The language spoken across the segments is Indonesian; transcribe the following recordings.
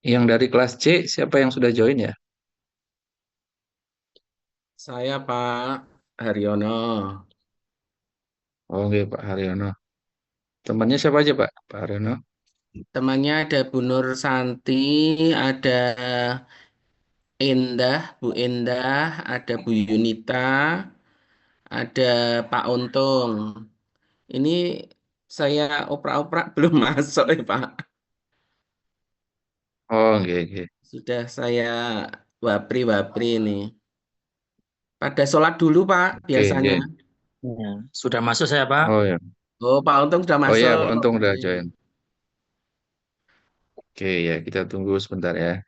Yang dari kelas C, siapa yang sudah join ya? Saya Pak Haryono. Oh, oke, Pak Haryono. Temannya siapa aja, Pak Haryono? Temannya ada Bu Nur Santi, ada Endah, Bu Endah, ada Bu Yunita, ada Pak Untung. Ini saya oprak-oprak belum masuk ya Pak. Oh, oke, oke. Sudah saya wapri-wapri ini. Pada sholat dulu Pak Oke, biasanya. oke. Ya, sudah masuk saya, Pak. Oh ya. Oh Pak Untung sudah Oh ya, masuk. Pak Untung udah Oke. join. Oke, ya, kita tunggu sebentar ya.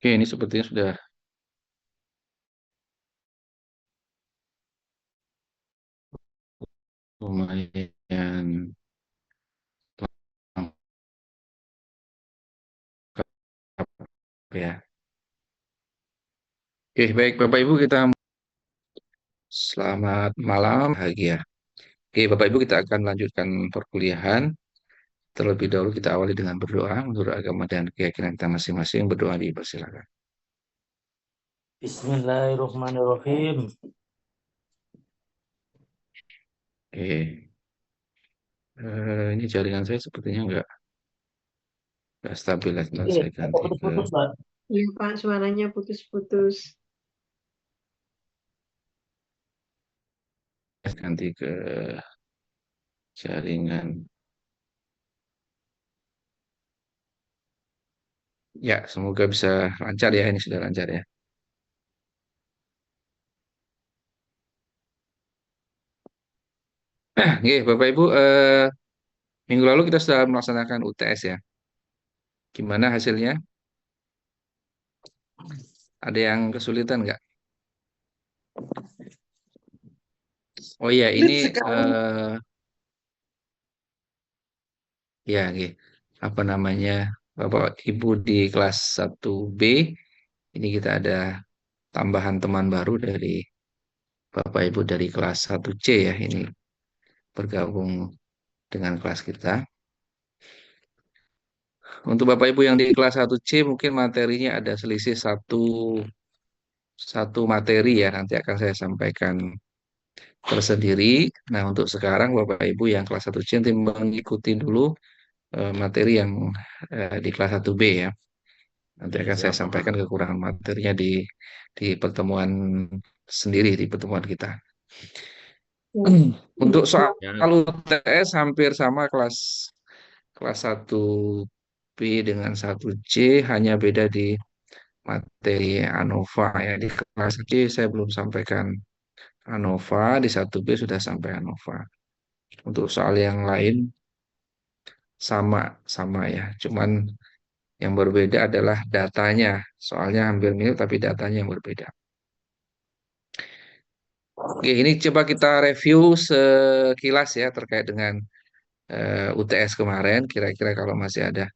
Oke, ini sepertinya sudah lumayan lengkap ya. Oke, baik Bapak Ibu, kita selamat malam, bahagia. Oke, Bapak Ibu, kita akan lanjutkan perkuliahan. Terlebih dahulu kita awali dengan berdoa menurut agama dan keyakinan kita masing-masing. Berdoa dipersilakan. Bismillahirrahmanirrahim. Oke, ini jaringan saya sepertinya nggak stabil ya. Sebentar, Oke, saya apa ganti ke. putus-putus, Pak? Iya Pak, suaranya putus-putus. ganti ke jaringan. Ya, semoga bisa lancar ya. Ini sudah lancar ya. Oke, Bapak Ibu, minggu lalu kita sudah melaksanakan UTS ya. Gimana hasilnya? Ada yang kesulitan nggak? Oh iya, ini ya, oke. Apa namanya? Bapak Ibu di kelas 1B, ini kita ada tambahan teman baru dari Bapak Ibu dari kelas 1C ya. Ini bergabung dengan kelas kita. Untuk Bapak Ibu yang di kelas 1C mungkin materinya ada selisih satu materi ya. Nanti akan saya sampaikan tersendiri. Nah, untuk sekarang Bapak Ibu yang kelas 1C nanti mengikuti dulu materi yang di kelas 1B ya. Nanti akan saya sampaikan kekurangan materinya di pertemuan sendiri, di pertemuan kita. Untuk soal UTS hampir sama kelas 1B dengan 1C, hanya beda di materi ANOVA ya. Di kelas C saya belum sampaikan ANOVA, di 1B sudah sampai ANOVA. Untuk soal yang lain sama sama ya. Cuman yang berbeda adalah datanya. Soalnya hampir mirip tapi datanya yang berbeda. Oke, ini coba kita review sekilas ya terkait dengan UTS kemarin. Kira-kira kalau masih ada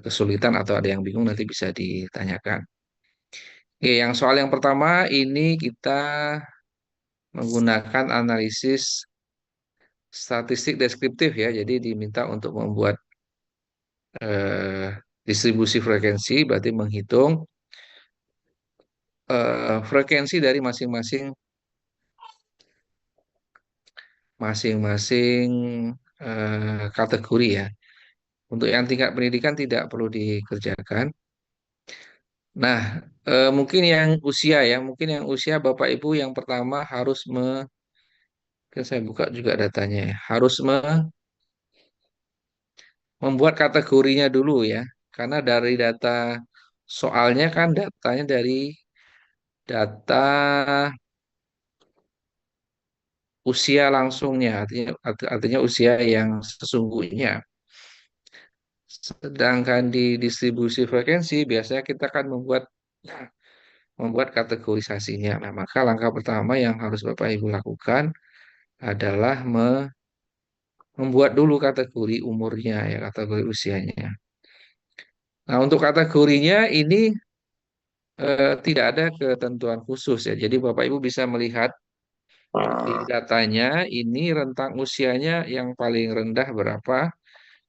kesulitan atau ada yang bingung nanti bisa ditanyakan. Oke, yang soal yang pertama ini kita menggunakan analisis statistik deskriptif ya. Jadi diminta untuk membuat eh, distribusi frekuensi, berarti menghitung frekuensi dari masing-masing kategori ya. Untuk yang tingkat pendidikan tidak perlu dikerjakan. Nah, mungkin yang usia ya, mungkin yang usia Bapak Ibu yang pertama harus kan saya buka juga datanya ya, harus membuat kategorinya dulu ya, karena dari data soalnya kan datanya dari data usia langsungnya, artinya usia yang sesungguhnya. Sedangkan di distribusi frekuensi biasanya kita akan membuat kategorisasinya. Nah, maka langkah pertama yang harus Bapak Ibu lakukan adalah membuat dulu kategori umurnya ya, kategori usianya. Nah, untuk kategorinya ini tidak ada ketentuan khusus ya. Jadi Bapak Ibu bisa melihat di datanya ini rentang usianya yang paling rendah berapa,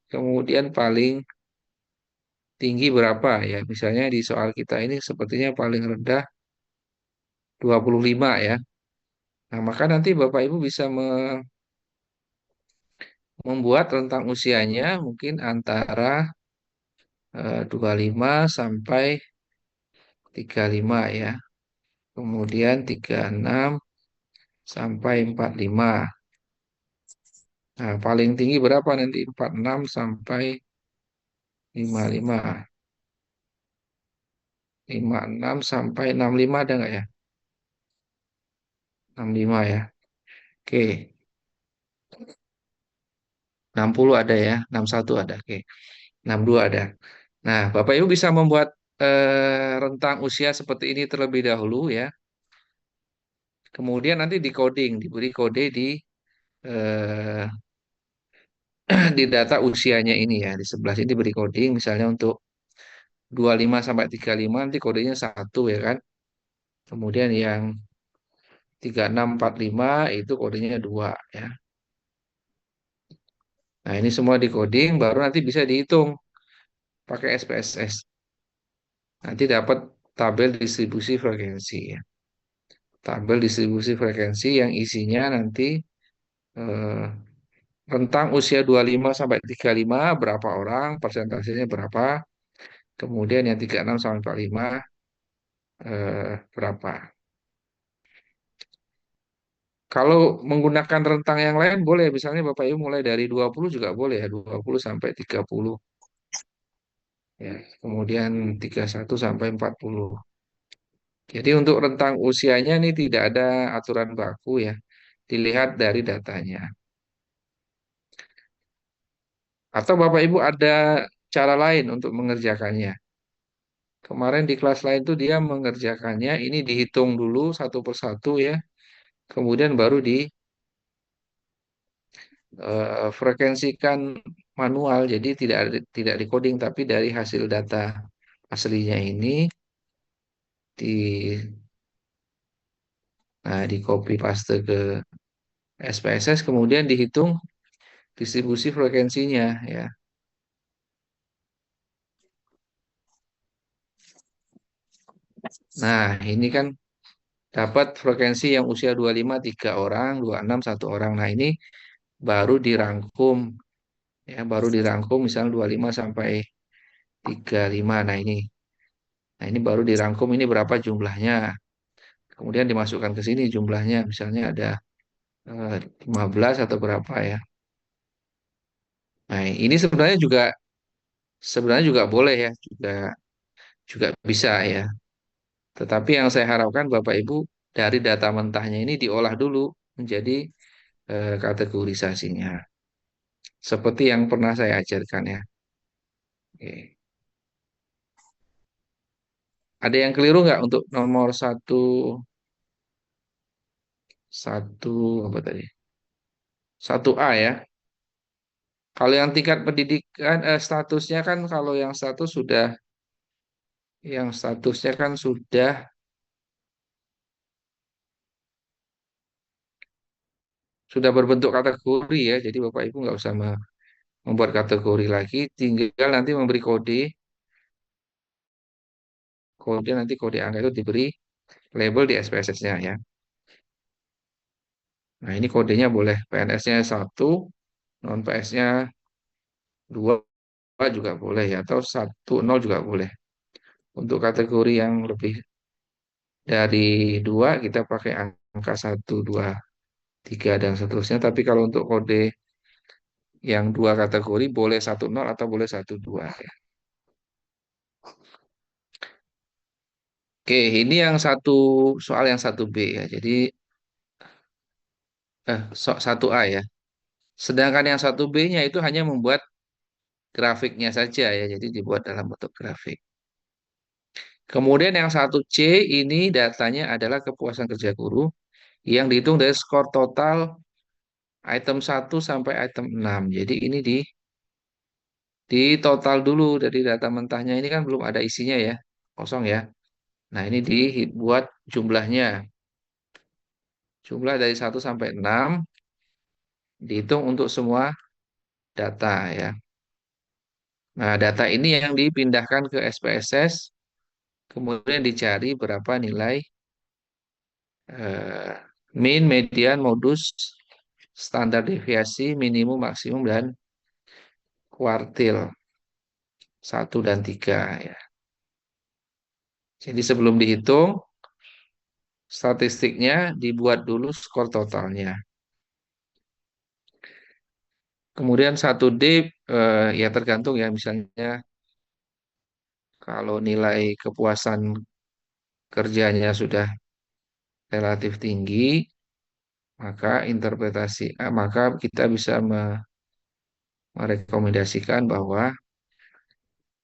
kemudian paling tinggi berapa ya. Misalnya di soal kita ini sepertinya paling rendah 25 ya. Nah, maka nanti Bapak Ibu bisa membuat rentang usianya mungkin antara 25 sampai 35 ya. Kemudian 36 sampai 45. Nah, paling tinggi berapa nanti? 46 sampai 55. 56 sampai 65 ada nggak ya? 65 ya. Oke. 60 ada ya. 61 ada. Oke. 62 ada. Nah, Bapak Ibu bisa membuat rentang usia seperti ini terlebih dahulu ya. Kemudian nanti di coding, diberi kode eh, di data usianya ini ya. Di sebelah sini diberi coding misalnya untuk 25 sampai 35 nanti kodenya 1 ya kan. Kemudian yang 3645 itu kodenya 2 ya. Nah, ini semua di coding baru nanti bisa dihitung pakai SPSS. Nanti dapat tabel distribusi frekuensi ya. Tabel distribusi frekuensi yang isinya nanti eh, rentang usia 25 sampai 35 berapa orang, persentasenya berapa, kemudian yang 36 sampai 45 berapa. Kalau menggunakan rentang yang lain boleh, misalnya Bapak Ibu mulai dari 20 juga boleh ya, 20 sampai 30 ya. Kemudian 31 sampai 40. Jadi untuk rentang usianya ini tidak ada aturan baku ya, dilihat dari datanya. Atau Bapak Ibu ada cara lain untuk mengerjakannya. Kemarin di kelas lain tuh dia mengerjakannya, ini dihitung dulu satu persatu ya, kemudian baru frekuensikan manual. Jadi tidak di coding, tapi dari hasil data aslinya ini di di copy paste ke SPSS, kemudian dihitung distribusi frekuensinya ya. Nah, ini kan dapat frekuensi yang usia 25 3 orang, 26 1 orang. Nah, ini baru dirangkum ya, baru dirangkum misalnya 25 sampai 35. Nah, ini baru dirangkum ini berapa jumlahnya. Kemudian dimasukkan ke sini jumlahnya, misalnya ada 15 atau berapa ya. Nah, ini sebenarnya juga boleh ya, juga juga bisa ya. Tetapi yang saya harapkan Bapak Ibu dari data mentahnya ini diolah dulu menjadi kategorisasinya. Seperti yang pernah saya ajarkan ya. Oke. Ada yang keliru nggak untuk nomor satu apa tadi? 1A ya. Kalau yang tingkat pendidikan statusnya kan kalau yang statusnya kan sudah berbentuk kategori ya. Jadi Bapak Ibu nggak usah membuat kategori lagi, tinggal nanti memberi kode, nanti kode angka itu diberi label di SPSS-nya ya. Nah, ini kodenya boleh PNS-nya 1, non-PNS-nya 2 juga boleh ya, atau 10 juga boleh. Untuk kategori yang lebih dari 2 kita pakai angka 1, 2, 3 dan seterusnya. Tapi kalau untuk kode yang 2 kategori boleh 10 atau boleh 12 ya. Oke, ini yang soal yang 1B ya. Jadi 1A ya. Sedangkan yang 1B-nya itu hanya membuat grafiknya saja ya. Jadi dibuat dalam bentuk grafik. Kemudian yang 1C ini datanya adalah kepuasan kerja guru yang dihitung dari skor total item 1 sampai item 6. Jadi ini di total dulu dari data mentahnya ini kan belum ada isinya ya. Kosong ya. Nah, ini dibuat jumlahnya. Jumlah dari 1 sampai 6 dihitung untuk semua data ya. Nah, data ini yang dipindahkan ke SPSS, kemudian dicari berapa nilai eh, min, median, modus, standar deviasi, minimum, maksimum, dan kuartil 1 dan 3 ya. Jadi sebelum dihitung, statistiknya dibuat dulu skor totalnya. Kemudian 1D ya tergantung ya, misalnya kalau nilai kepuasan kerjanya sudah relatif tinggi, maka kita bisa merekomendasikan bahwa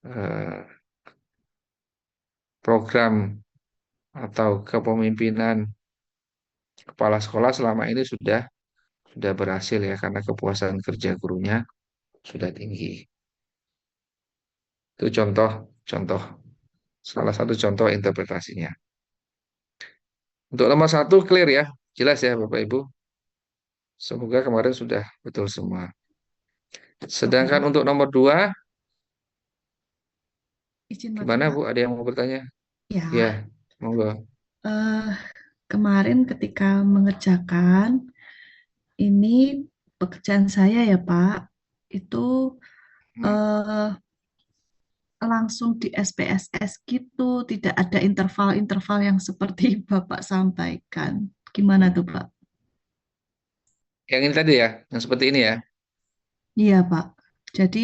eh, program atau kepemimpinan kepala sekolah selama ini sudah berhasil ya karena kepuasan kerja gurunya sudah tinggi. Itu contoh salah satu contoh interpretasinya. Untuk nomor 1 clear ya, jelas ya Bapak Ibu. Semoga kemarin sudah betul semua. Sedangkan untuk nomor 2, Izin gimana Bapak. Bu? Ada yang mau bertanya? Ya, Ya, monggo. eh, kemarin ketika mengerjakan ini pekerjaan saya ya Pak, itu eh, langsung di SPSS gitu, tidak ada interval-interval yang seperti Bapak sampaikan. Gimana tuh Pak? Yang ini tadi ya, yang seperti ini ya. Iya, Pak. Jadi,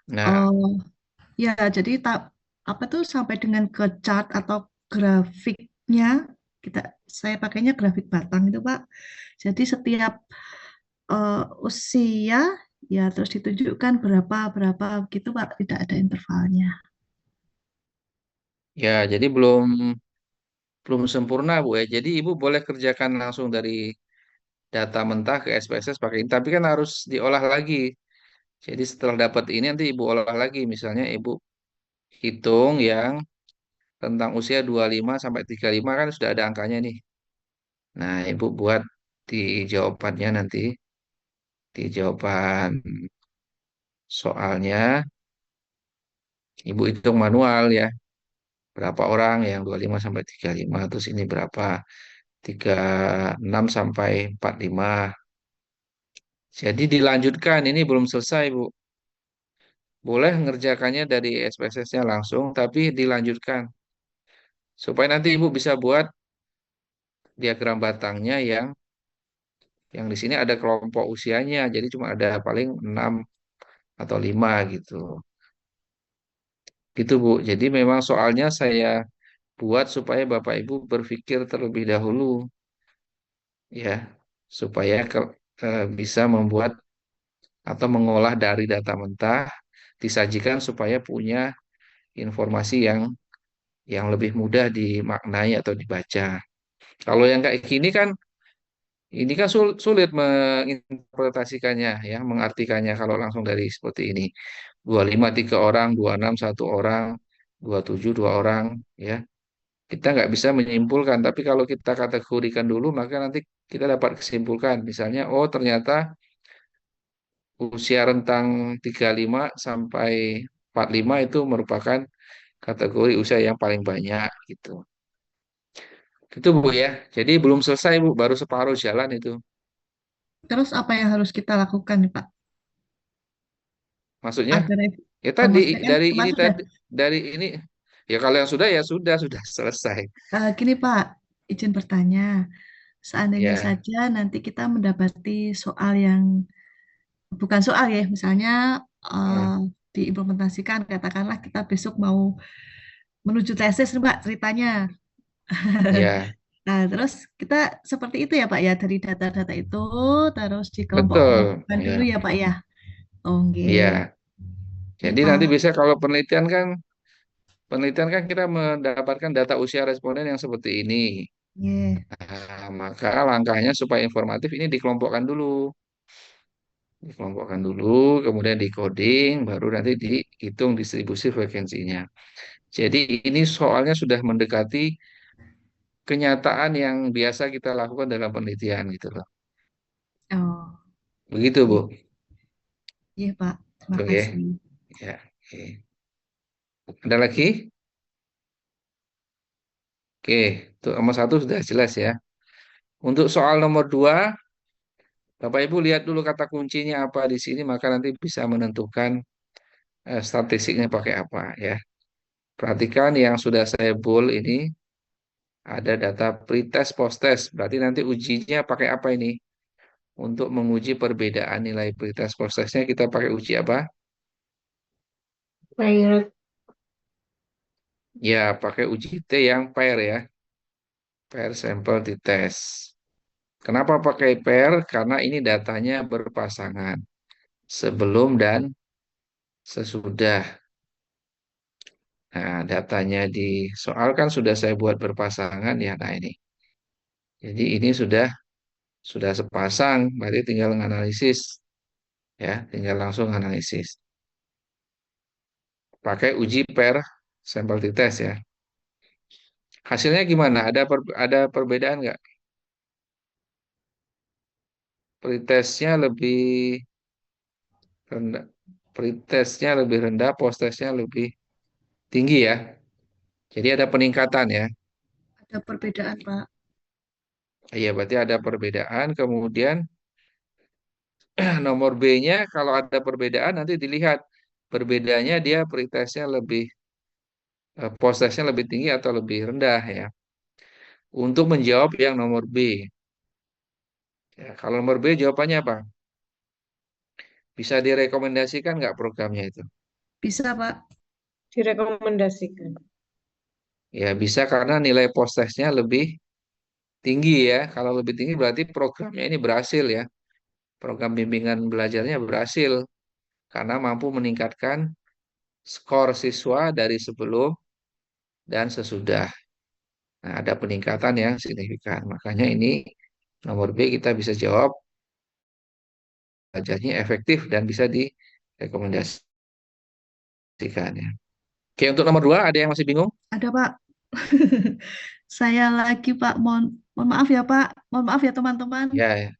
Nah, eh ya, jadi apa tuh sampai dengan ke chart atau grafiknya kita saya pakainya grafik batang itu, Pak. Jadi setiap eh, usia ya terus ditunjukkan berapa berapa gitu, Pak. Tidak ada intervalnya. ya jadi belum belum sempurna Bu ya. Jadi Ibu boleh kerjakan langsung dari data mentah ke SPSS pakai ini, tapi kan harus diolah lagi. Jadi setelah dapat ini nanti Ibu olah lagi. Misalnya Ibu hitung yang tentang usia 25 sampai 35 kan sudah ada angkanya nih. Nah, Ibu buat di jawabannya nanti, di jawaban soalnya, Ibu hitung manual ya. Berapa orang yang 25 sampai 35, terus ini berapa? 36 sampai 45. Jadi dilanjutkan, ini belum selesai, Bu. Boleh ngerjakannya dari SPSS-nya langsung, tapi dilanjutkan. Supaya nanti Ibu bisa buat diagram batangnya yang di sini ada kelompok usianya. Jadi cuma ada paling 6 atau 5 gitu. Gitu, Bu. Jadi memang soalnya saya buat supaya Bapak Ibu berpikir terlebih dahulu ya, supaya bisa membuat atau mengolah dari data mentah disajikan supaya punya informasi yang lebih mudah dimaknai atau dibaca. Kalau yang kayak gini kan ini kan sulit menginterpretasikannya ya, mengartikannya kalau langsung dari seperti ini. 25 tiga orang, 26 satu orang, 27 dua orang ya. Kita nggak bisa menyimpulkan, tapi kalau kita kategorikan dulu maka nanti kita dapat kesimpulkan. Misalnya, oh ternyata usia rentang 35 sampai 45 itu merupakan kategori usia yang paling banyak gitu. Gitu Bu ya. Jadi belum selesai Bu, baru separuh jalan itu. Terus apa yang harus kita lakukan nih, Pak? Maksudnya Ada ya tadi maksudnya kan dari ini kemarin sudah tadi dari ini ya kalau yang sudah ya sudah selesai. gini, Pak, izin bertanya. Seandainya Ya. saja nanti kita mendapati soal yang bukan soal ya, misalnya Heeh. diimplementasikan, katakanlah kita besok mau menuju tesis nih, Pak, ceritanya. Ya, Nah, terus kita seperti itu ya, Pak ya, dari data-data itu terus betul. dikelompok-kelompokkan dulu Ya. ya, Pak ya. Oke, Ya. ya, Jadi nanti Pak. bisa kalau penelitian kan kita mendapatkan data usia responden yang seperti ini. Iya. Nah, maka langkahnya supaya informatif ini dikelompokkan dulu. Dikelompokkan dulu, kemudian di coding, baru nanti dihitung distribusi frekuensinya. Jadi ini soalnya sudah mendekati kenyataan yang biasa kita lakukan dalam penelitian gitu loh. Oh, Begitu, Bu. iya, iya, Pak. Terima Oke. kasih. Ya. Oke. Ada lagi? Oke, untuk nomor satu sudah jelas ya. Untuk soal nomor dua, Bapak Ibu lihat dulu kata kuncinya apa di sini, maka nanti bisa menentukan statistiknya pakai apa ya. Perhatikan yang sudah saya bold ini ada data pretest posttest. Berarti nanti ujinya pakai apa ini? Untuk menguji perbedaan nilai pretest posttestnya kita pakai uji apa? Pilot. Ya, pakai uji T yang pair ya, pair sample t test. Kenapa pakai pair? Karena ini datanya berpasangan sebelum dan sesudah. Nah, datanya di soal kan sudah saya buat berpasangan ya. Nah, ini. Jadi ini sudah sepasang, berarti tinggal menganalisis ya, tinggal langsung analisis. Pakai uji per sampel t-test ya. Hasilnya gimana? Ada perbedaan nggak? Pretestnya lebih rendah, pretestnya lebih rendah, posttestnya lebih tinggi ya. Jadi ada peningkatan ya. Ada perbedaan, Pak. Iya, berarti ada perbedaan. Kemudian nomor B-nya kalau ada perbedaan nanti dilihat perbedaannya dia pretestnya lebih posttestnya lebih tinggi atau lebih rendah ya. Untuk menjawab yang nomor B. Ya, kalau nomor B jawabannya apa? Bisa direkomendasikan nggak programnya itu? Bisa, Pak. Direkomendasikan. Ya, bisa karena nilai post-testnya lebih tinggi ya. Kalau lebih tinggi berarti programnya ini berhasil ya. Program bimbingan belajarnya berhasil karena mampu meningkatkan skor siswa dari sebelum dan sesudah. Nah, ada peningkatan yang signifikan. Makanya ini nomor B kita bisa jawab belajarnya efektif dan bisa direkomendasikan ya. Oke, untuk nomor 2 ada yang masih bingung? Ada, Pak. Saya lagi, Pak. Mohon maaf ya, Pak. Mohon maaf ya, teman-teman. Ya, ya.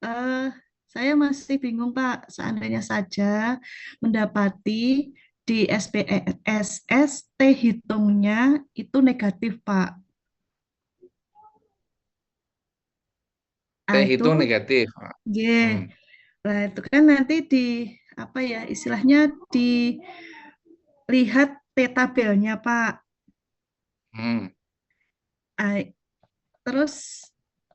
Eh, saya masih bingung, Pak. Seandainya saja mendapati di SPSS hitungnya itu negatif, Pak. T Ah, itu, hitung negatif. G. Hmm. Nah, itu kan nanti apa ya, istilahnya dilihat tabelnya, Pak. Hmm. Ah, terus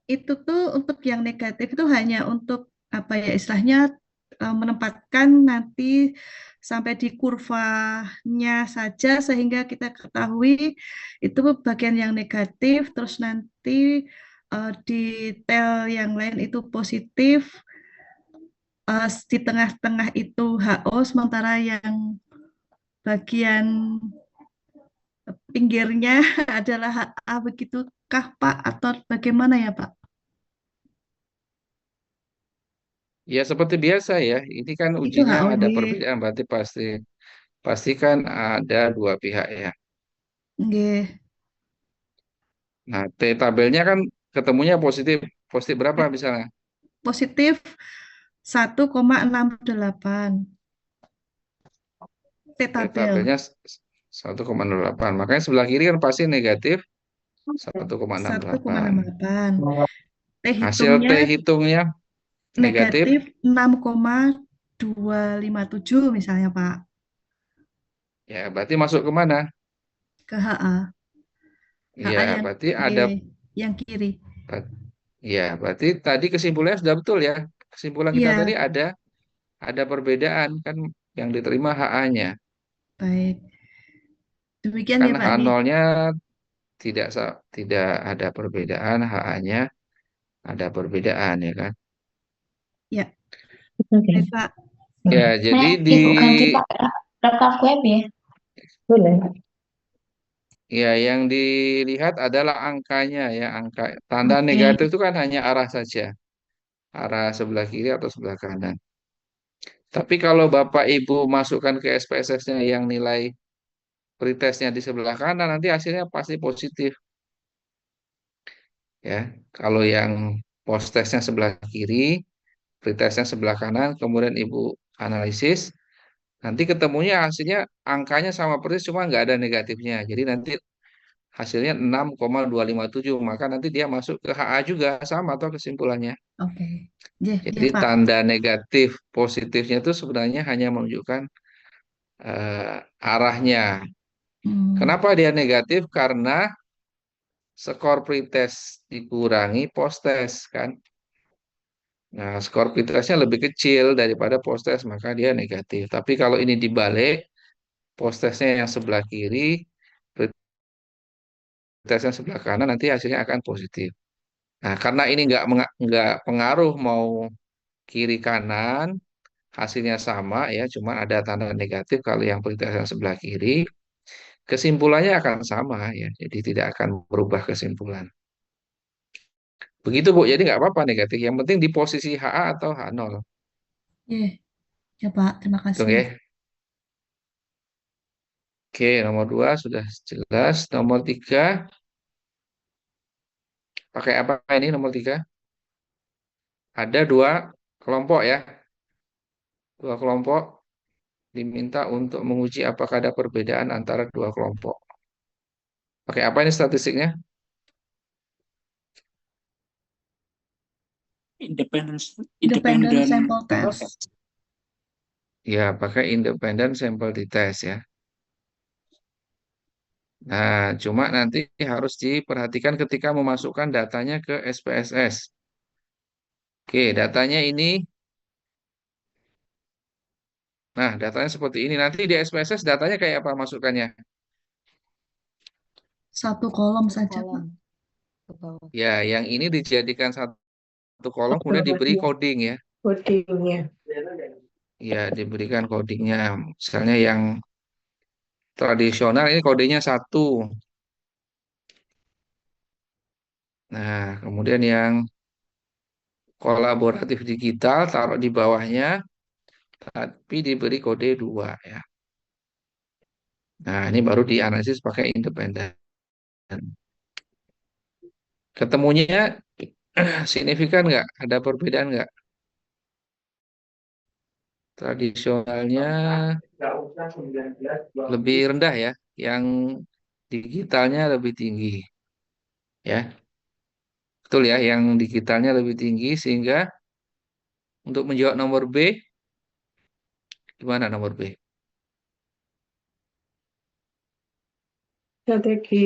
itu tuh untuk yang negatif itu hanya untuk apa ya, istilahnya menempatkan nanti sampai di kurvanya saja sehingga kita ketahui itu bagian yang negatif, terus nanti di tel yang lain itu positif, di tengah-tengah itu HO, sementara yang bagian pinggirnya adalah HA, begitukah Pak, atau bagaimana ya Pak? Ya seperti biasa ya. Ini kan Itu ujinya HOD. ada perbedaan berarti pastikan ada dua pihak ya. Nggih. Nah, T tabelnya kan ketemunya positif. Positif berapa misalnya? Positif 1,68 T T tabel. tabelnya 1,08. Makanya sebelah kiri kan pasti negatif 1,68. 1,68. T Hasil T hitungnya hitungnya negatif. negatif 6,257 misalnya Pak, Ya, berarti masuk ke mana? ke HA. HA Ya, yang berarti G, ada. yang kiri. Ya, berarti tadi kesimpulannya sudah betul ya. Kesimpulan kita tadi Iya, ada perbedaan kan yang diterima HA-nya. baik. Demikian Kan ya Pak Gi. H0-nya tidak ada perbedaan, HA-nya ada perbedaan ya kan. Ya, Oke. baik Pak. Ya, jadi Ibu ganti Pak rekam web ya? Boleh. ya yang dilihat adalah angkanya ya, angka tanda Oke. negatif itu kan hanya arah saja, arah sebelah kiri atau sebelah kanan. Tapi kalau Bapak Ibu masukkan ke SPSS-nya yang nilai pretestnya di sebelah kanan, nanti hasilnya pasti positif ya. Kalau yang post testnya sebelah kiri, pretestnya sebelah kanan, kemudian Ibu analisis, nanti ketemunya hasilnya angkanya sama persis cuma nggak ada negatifnya. Jadi nanti hasilnya 6,257. Maka nanti dia masuk ke HA juga sama atau kesimpulannya. Oke. Nggih, Jadi nggih Pak. tanda negatif positifnya itu sebenarnya hanya menunjukkan arahnya. Hmm, Kenapa dia negatif? Karena skor pretest dikurangi post test kan. Nah, skor pretestnya lebih kecil daripada post test, maka dia negatif. Tapi kalau ini dibalik, post testnya yang sebelah kiri, pretestnya sebelah kanan, nanti hasilnya akan positif. Nah, karena ini nggak pengaruh mau kiri kanan, hasilnya sama ya, cuma ada tanda negatif kalau yang pretest yang sebelah kiri, kesimpulannya akan sama ya, jadi tidak akan berubah kesimpulan. Begitu Bu, jadi nggak apa-apa negatif. Yang penting di posisi HA atau H0. nggih. Ya Pak, terima Hitung kasih. ya. Oke, nomor 2 sudah jelas. Nomor 3, pakai apa ini nomor 3? Ada dua kelompok ya. Dua kelompok diminta untuk menguji apakah ada perbedaan antara dua kelompok. Pakai apa ini statistiknya? Independent sample test. Ya, pakai independent sample test ya. Nah, cuma nanti harus diperhatikan ketika memasukkan datanya ke SPSS. Oke, datanya ini. Nah, datanya seperti ini. Nanti di SPSS datanya kayak apa masukannya? Satu kolom Satu saja, Pak. kolom ke bawah. Ya, yang ini dijadikan satu kolom, kemudian diberi coding ya. Codingnya. Ya, diberikan codingnya. Misalnya yang tradisional ini kodenya 1. Nah, kemudian yang kolaboratif digital taruh di bawahnya, tapi diberi kode 2 ya. Nah, ini baru dianalisis pakai independen. Ketemunya signifikan nggak? Ada perbedaan nggak? Tradisionalnya lebih rendah ya, yang digitalnya lebih tinggi ya. Betul ya, yang digitalnya lebih tinggi sehingga untuk menjawab nomor B, gimana nomor B? Strategi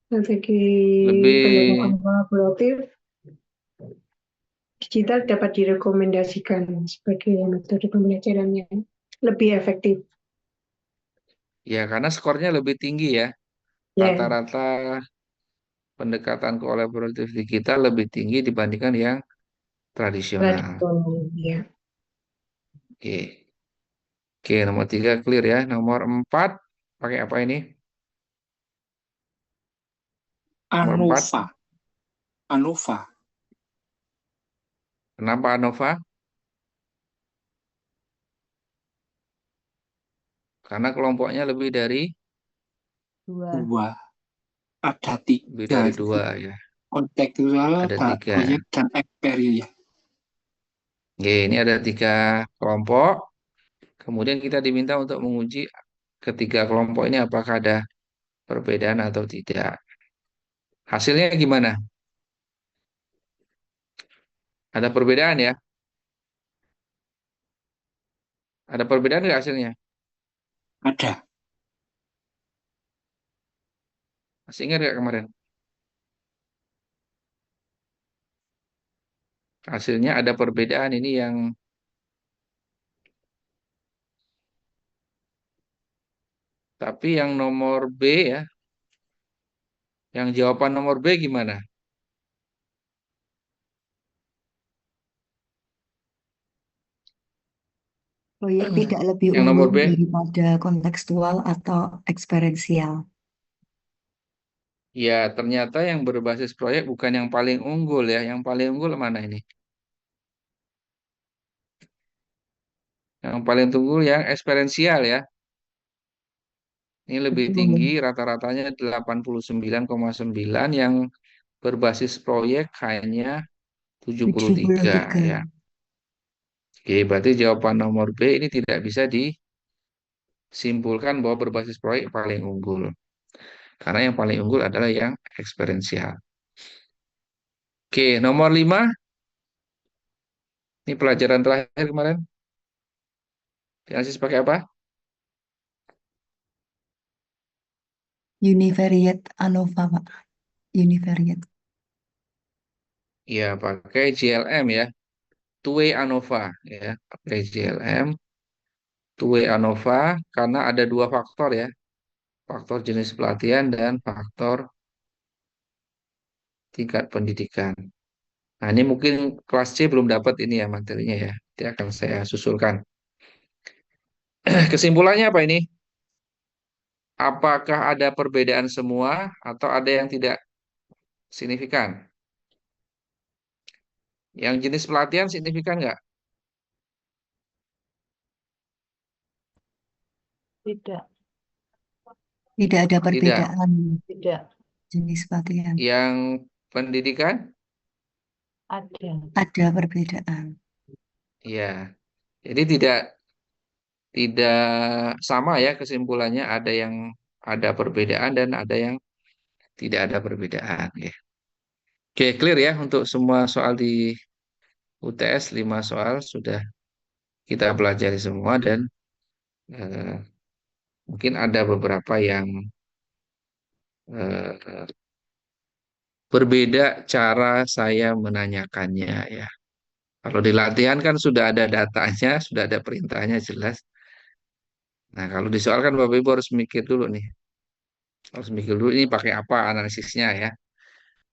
strategi Lebih pendekatan kolaboratif digital dapat direkomendasikan sebagai metode pembelajarannya lebih efektif. ya karena skornya lebih tinggi ya. Ya, Rata-rata pendekatan kolaboratif digital lebih tinggi dibandingkan yang tradisional. tradisional. Ya. Oke. Oke, nomor 3 clear ya. Nomor 4 pakai apa ini? Nomor 4. ANOVA. ANOVA. Kenapa ANOVA? Karena kelompoknya lebih dari 2. 2. Ada lebih 3. dari 2 ya. Kontekstual, Ada 3. proyek, dan eksperimen. Oke, ini ada 3 kelompok. Kemudian kita diminta untuk menguji ketiga kelompok ini apakah ada perbedaan atau tidak. Hasilnya gimana? Ada perbedaan ya? Ada perbedaan nggak hasilnya? Ada. Masih ingat nggak kemarin? Hasilnya ada perbedaan ini yang tapi yang nomor B ya, yang jawaban nomor B gimana? Proyek tidak lebih Yang nomor unggul B? daripada kontekstual atau eksperensial. Ya, ternyata yang berbasis proyek bukan yang paling unggul ya. Yang paling unggul mana ini? Yang paling unggul yang eksperensial ya. Ini lebih tinggi, Betul. rata-ratanya 89,9, yang berbasis proyek hanya 73 73. ya. Oke, berarti jawaban nomor B ini tidak bisa disimpulkan bahwa berbasis proyek paling unggul. Karena yang paling unggul adalah yang eksperensial. Oke, nomor 5. Ini pelajaran terakhir kemarin. Dianalisis pakai apa? Univariate ANOVA, Pak. Univariate. Ya, pakai JLM ya. Two-way ANOVA ya. Pakai JLM. Two-way ANOVA karena ada 2 faktor ya. Faktor jenis pelatihan dan faktor tingkat pendidikan. Nah, ini mungkin kelas C belum dapat ini ya materinya ya. Nanti akan saya susulkan. Kesimpulannya apa ini? Apakah ada perbedaan semua atau ada yang tidak signifikan? Yang jenis pelatihan signifikan nggak? Tidak, Tidak ada Tidak. perbedaan tidak jenis pelatihan. Yang pendidikan? ada. Ada perbedaan. Ya. Jadi tidak sama ya kesimpulannya. Ada yang ada perbedaan dan ada yang tidak ada perbedaan. Ya. Oke, clear ya untuk semua soal di UTS. 5 soal sudah kita pelajari semua dan eh, mungkin ada beberapa yang eh, berbeda cara saya menanyakannya ya. Kalau di latihan kan sudah ada datanya, sudah ada perintahnya jelas. Nah, kalau di soal kan Bapak Ibu harus mikir dulu nih. Harus mikir dulu ini pakai apa analisisnya ya.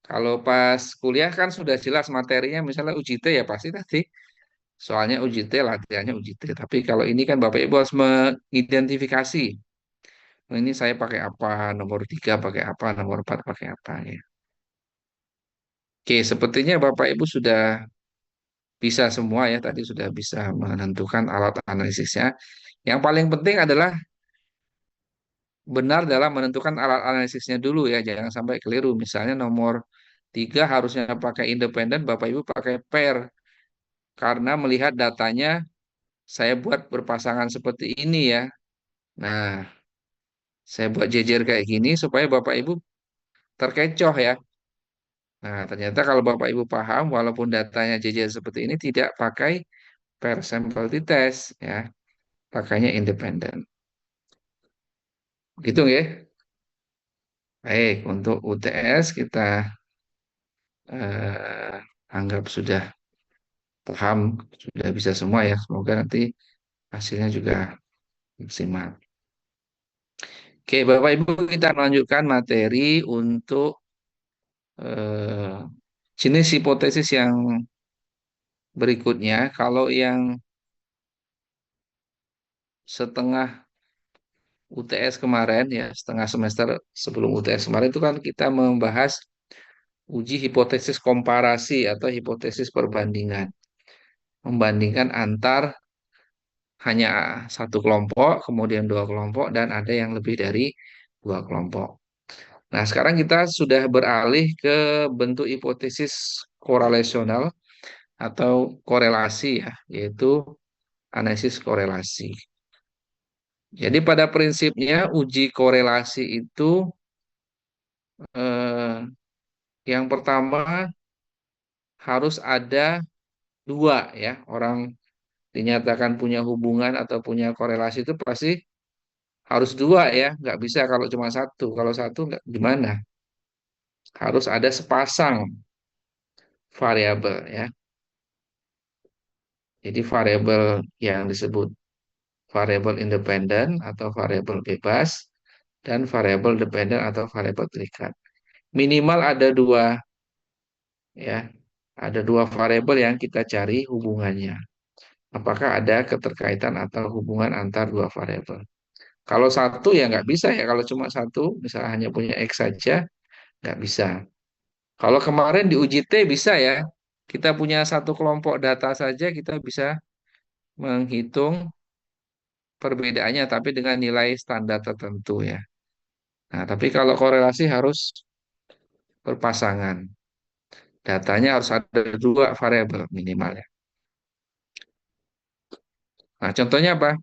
Kalau pas kuliah kan sudah jelas materinya misalnya uji T ya pasti tadi soalnya uji T, latihannya uji T. Tapi kalau ini kan Bapak Ibu harus mengidentifikasi. Oh, ini saya pakai apa, nomor 3 pakai apa, nomor 4 pakai apa ya. Oke, sepertinya Bapak Ibu sudah bisa semua ya, tadi sudah bisa menentukan alat analisisnya. Yang paling penting adalah benar dalam menentukan alat analisisnya dulu ya, jangan sampai keliru. Misalnya nomor 3 harusnya pakai independen, Bapak Ibu pakai pair. Karena melihat datanya saya buat berpasangan seperti ini ya. Nah, saya buat jejer kayak gini supaya Bapak Ibu terkecoh ya. Nah, ternyata kalau Bapak Ibu paham, walaupun datanya jejer seperti ini tidak pakai per sampel test ya, pakainya independen. Gitu ya. Baik, untuk UTS kita eh, anggap sudah paham, sudah bisa semua ya. Semoga nanti hasilnya juga maksimal. Oke, Bapak Ibu kita melanjutkan materi untuk eh, jenis hipotesis yang berikutnya. Kalau yang setengah UTS kemarin ya, setengah semester sebelum UTS kemarin itu kan kita membahas uji hipotesis komparasi atau hipotesis perbandingan. Membandingkan antar hanya satu kelompok, kemudian dua kelompok, dan ada yang lebih dari dua kelompok. Nah, sekarang kita sudah beralih ke bentuk hipotesis korelasional atau korelasi ya, yaitu analisis korelasi. Jadi pada prinsipnya uji korelasi itu eh, yang pertama harus ada dua ya, orang dinyatakan punya hubungan atau punya korelasi itu pasti harus dua ya, nggak bisa kalau cuma satu. Kalau satu nggak gimana? Harus ada sepasang variabel ya. Jadi variabel yang disebut variabel independen atau variabel bebas dan variabel dependen atau variabel terikat. Minimal ada dua ya. Ada dua variabel yang kita cari hubungannya. Apakah ada keterkaitan atau hubungan antar dua variabel? Kalau satu ya nggak bisa ya. Kalau cuma satu, misalnya hanya punya X saja, nggak bisa. Kalau kemarin di uji T bisa ya. Kita punya satu kelompok data saja, kita bisa menghitung perbedaannya, tapi dengan nilai standar tertentu ya. Nah, tapi kalau korelasi harus berpasangan. Datanya harus ada dua variabel minimal ya. Nah, contohnya apa?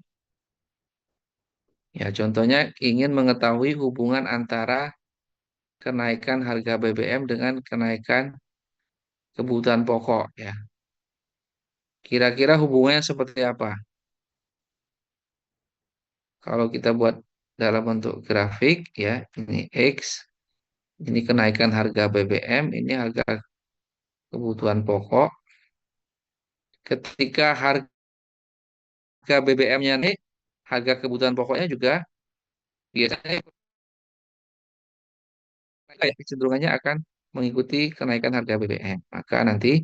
Ya, contohnya ingin mengetahui hubungan antara kenaikan harga BBM dengan kenaikan kebutuhan pokok ya. Kira-kira hubungannya seperti apa? Kalau kita buat dalam bentuk grafik ya, ini X, ini kenaikan harga BBM, ini harga kebutuhan pokok. Ketika harga BBM-nya naik, harga kebutuhan pokoknya juga biasanya kecenderungannya akan mengikuti kenaikan harga BBM. Maka nanti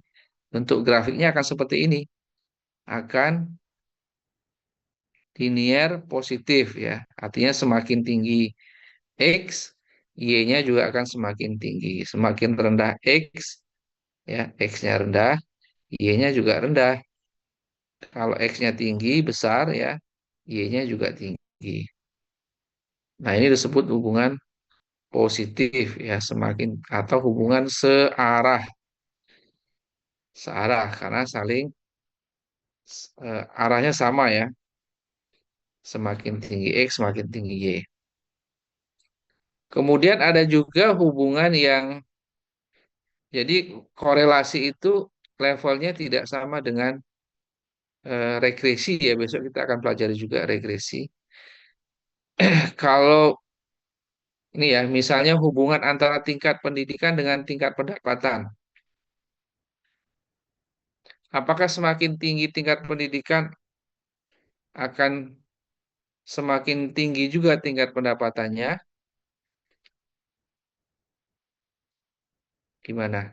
bentuk grafiknya akan seperti ini. Akan linier positif ya. Artinya semakin tinggi X, Y-nya juga akan semakin tinggi. Semakin rendah X, ya X-nya rendah, Y-nya juga rendah. Kalau X-nya tinggi, besar ya, Y-nya juga tinggi. Nah, ini disebut hubungan positif ya, semakin atau hubungan searah. Searah karena saling arahnya sama ya. Semakin tinggi X, semakin tinggi Y. Kemudian ada juga hubungan yang jadi korelasi itu levelnya tidak sama dengan regresi ya. Besok kita akan pelajari juga regresi. Kalau Ini ya, misalnya hubungan antara tingkat pendidikan dengan tingkat pendapatan. Apakah semakin tinggi tingkat pendidikan akan semakin tinggi juga tingkat pendapatannya? Gimana?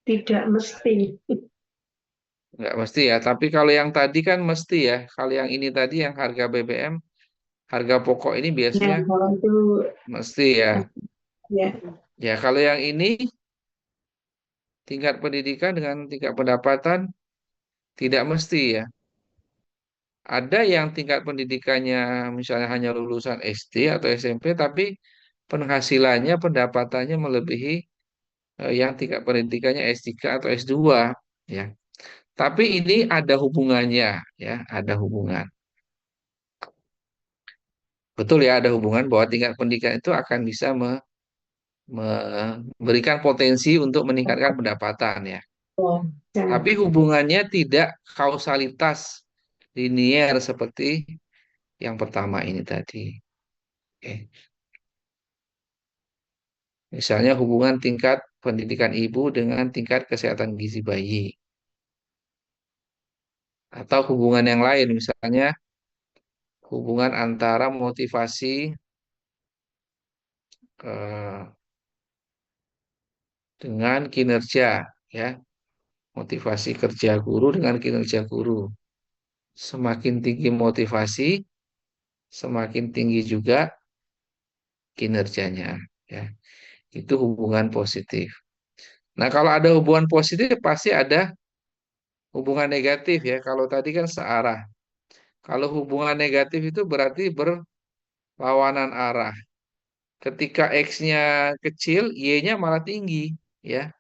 Tidak mesti. Nggak mesti ya, tapi kalau yang tadi kan mesti ya. Kalau yang ini tadi yang harga BBM, harga pokok ini Ya, biasanya kalau itu mesti ya. ya Ya, kalau yang ini tingkat pendidikan dengan tingkat pendapatan tidak mesti ya. Ada yang tingkat pendidikannya misalnya hanya lulusan SD atau SMP, tapi penghasilannya, pendapatannya melebihi yang tingkat pendidikannya S3 atau S2 ya. Tapi ini ada hubungannya ya, ada hubungan. Betul ya, ada hubungan bahwa tingkat pendidikan itu akan bisa memberikan potensi untuk meningkatkan pendapatan ya. jangan. Tapi hubungannya tidak kausalitas linier seperti yang pertama ini tadi. Oke. Misalnya hubungan tingkat pendidikan ibu dengan tingkat kesehatan gizi bayi. Atau hubungan yang lain, misalnya hubungan antara motivasi eh, dengan kinerja, ya. Motivasi kerja guru dengan kinerja guru. Semakin tinggi motivasi, semakin tinggi juga kinerjanya, ya. Itu hubungan positif. Nah, kalau ada hubungan positif pasti ada hubungan negatif ya. Kalau tadi kan searah. Kalau hubungan negatif itu berarti berlawanan arah. Ketika X-nya kecil, Y-nya malah tinggi, ya.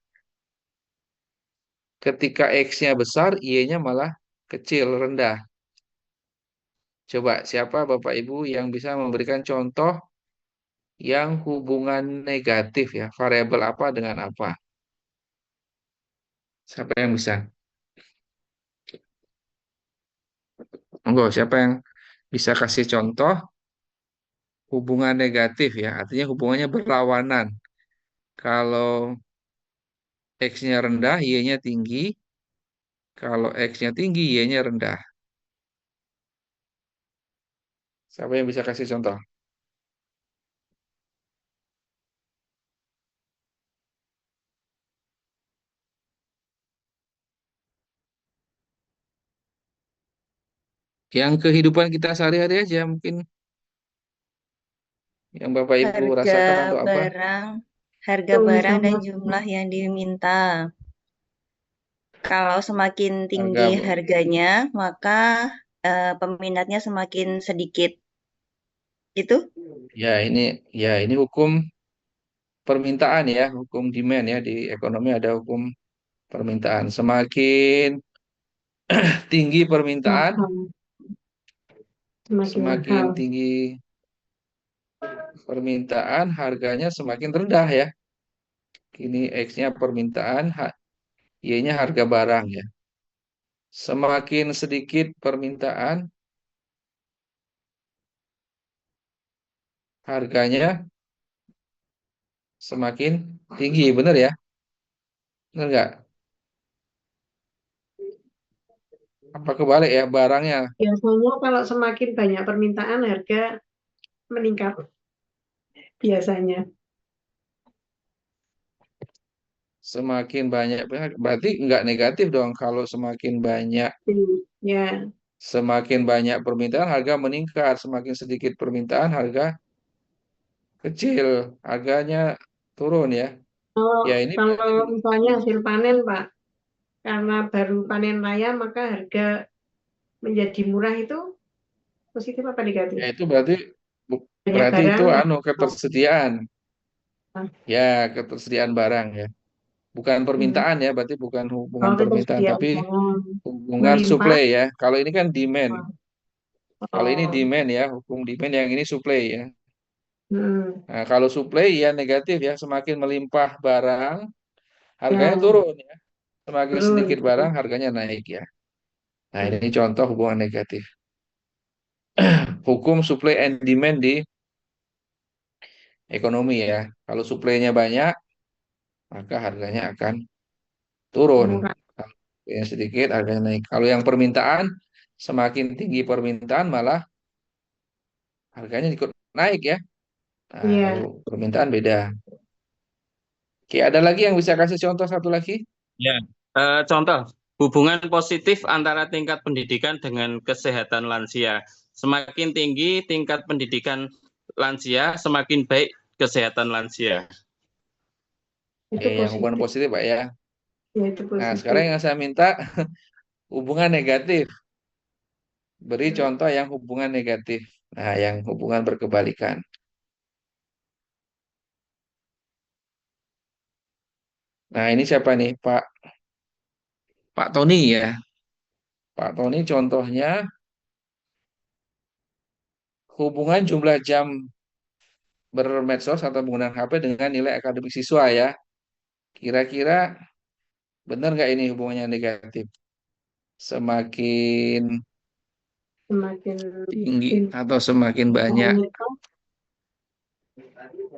Ketika X-nya besar, Y-nya malah kecil, rendah. Coba siapa Bapak Ibu yang bisa memberikan contoh yang hubungan negatif ya, variabel apa dengan apa? Siapa yang bisa? Monggo, siapa yang bisa kasih contoh hubungan negatif ya, artinya hubungannya berlawanan. Kalau X-nya rendah, Y-nya tinggi. Kalau X-nya tinggi, Y-nya rendah. Siapa yang bisa kasih contoh? Yang kehidupan kita sehari-hari aja mungkin yang Bapak Ibu Harga rasakan atau apa? barang, harga Itu barang dan sama. jumlah yang diminta. Kalau semakin tinggi Harga harganya, maka peminatnya semakin sedikit. Itu? ya ini hukum permintaan ya, hukum demand ya di ekonomi ada hukum permintaan. Semakin tinggi permintaan, Mahal. Semakin semakin mahal. tinggi permintaan, harganya semakin rendah ya. Ini X-nya permintaan, Y-nya harga barang ya. Semakin sedikit permintaan, harganya semakin tinggi, benar ya? Benar nggak? Apa kebalik ya barangnya? Biasanya kalau semakin banyak permintaan, harga meningkat. Biasanya. Semakin banyak, berarti nggak negatif dong kalau Ya. semakin banyak permintaan harga meningkat, semakin sedikit permintaan harga kecil, harganya turun ya. Kalau, Ya ini kalau berarti misalnya hasil panen, Pak, karena baru panen raya, maka harga menjadi murah itu positif apa negatif? ya itu berarti Banyak berarti itu barang, ketersediaan. Ya, ketersediaan barang ya. Bukan permintaan ya, berarti bukan hubungan kalau permintaan ketersediaan tapi barang hubungan melimpah, supply ya. Kalau ini kan demand. Kalau ini oh, demand ya, hukum demand yang ini supply ya. hmm, Nah, kalau supply ya negatif ya, semakin melimpah barang, harganya ya, turun ya. Semakin sedikit turun. barang, harganya naik ya. Nah, ini contoh hubungan negatif. hukum supply and demand di ekonomi ya. Kalau suplainya banyak, maka harganya akan turun. Murah. Kalau suplainya sedikit, harganya naik. Kalau yang permintaan, semakin tinggi permintaan, malah harganya ikut naik ya. Nah, Iya. kalau permintaan beda. Oke, ada lagi yang bisa kasih contoh satu lagi? Ya, contoh hubungan positif antara tingkat pendidikan dengan kesehatan lansia. Semakin tinggi tingkat pendidikan lansia, semakin baik kesehatan lansia. Itu Yang hubungan positif. positif, Pak ya. Ya, itu Nah, positif. sekarang yang saya minta hubungan negatif. Beri contoh yang hubungan negatif. Nah, yang hubungan berkebalikan. Nah, ini siapa nih? Pak Tony ya. Pak Tony contohnya hubungan jumlah jam bermedsos atau menggunakan HP dengan nilai akademik siswa ya. Kira-kira benar nggak ini hubungannya negatif? Semakin Semakin tinggi in- atau semakin banyak?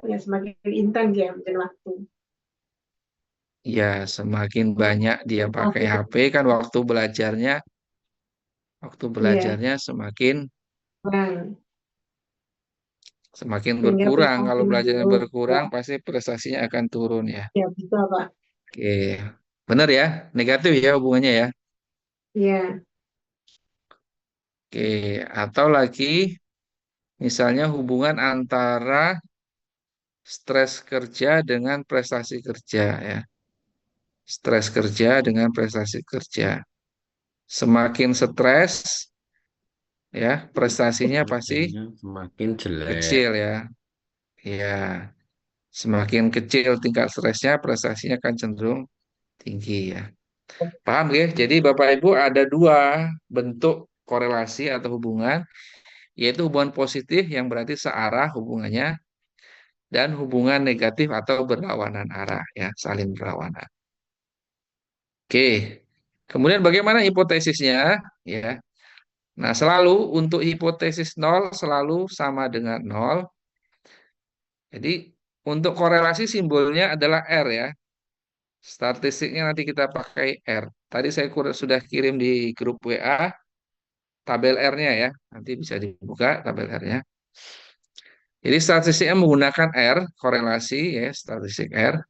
ya semakin intens ya mungkin waktu. Ya, semakin banyak dia pakai HP kan Iya. waktu belajarnya semakin Kurang. semakin Sehingga berkurang. Kalau prestasinya belajarnya turun. berkurang, pasti prestasinya akan turun ya. Ya, bisa Pak. Oke, benar ya, negatif ya hubungannya ya. Iya. Oke, atau lagi misalnya hubungan antara stres kerja dengan prestasi kerja ya. Stres kerja dengan prestasi kerja. Semakin stres ya, prestasinya pasti Semakin jelek. kecil ya. Ya, semakin kecil tingkat stresnya, prestasinya akan cenderung tinggi ya. Paham ya? Jadi Bapak Ibu ada dua bentuk korelasi atau hubungan, yaitu hubungan positif yang berarti searah hubungannya, dan hubungan negatif atau berlawanan arah ya, saling berlawanan. Oke. Kemudian bagaimana hipotesisnya? Ya. Nah, selalu untuk hipotesis nol selalu sama dengan nol. Jadi untuk korelasi simbolnya adalah R ya. Statistiknya nanti kita pakai R. Tadi saya sudah kirim di grup WA tabel R-nya ya. Nanti bisa dibuka tabel R-nya. Jadi statistiknya menggunakan R, korelasi ya, statistik R.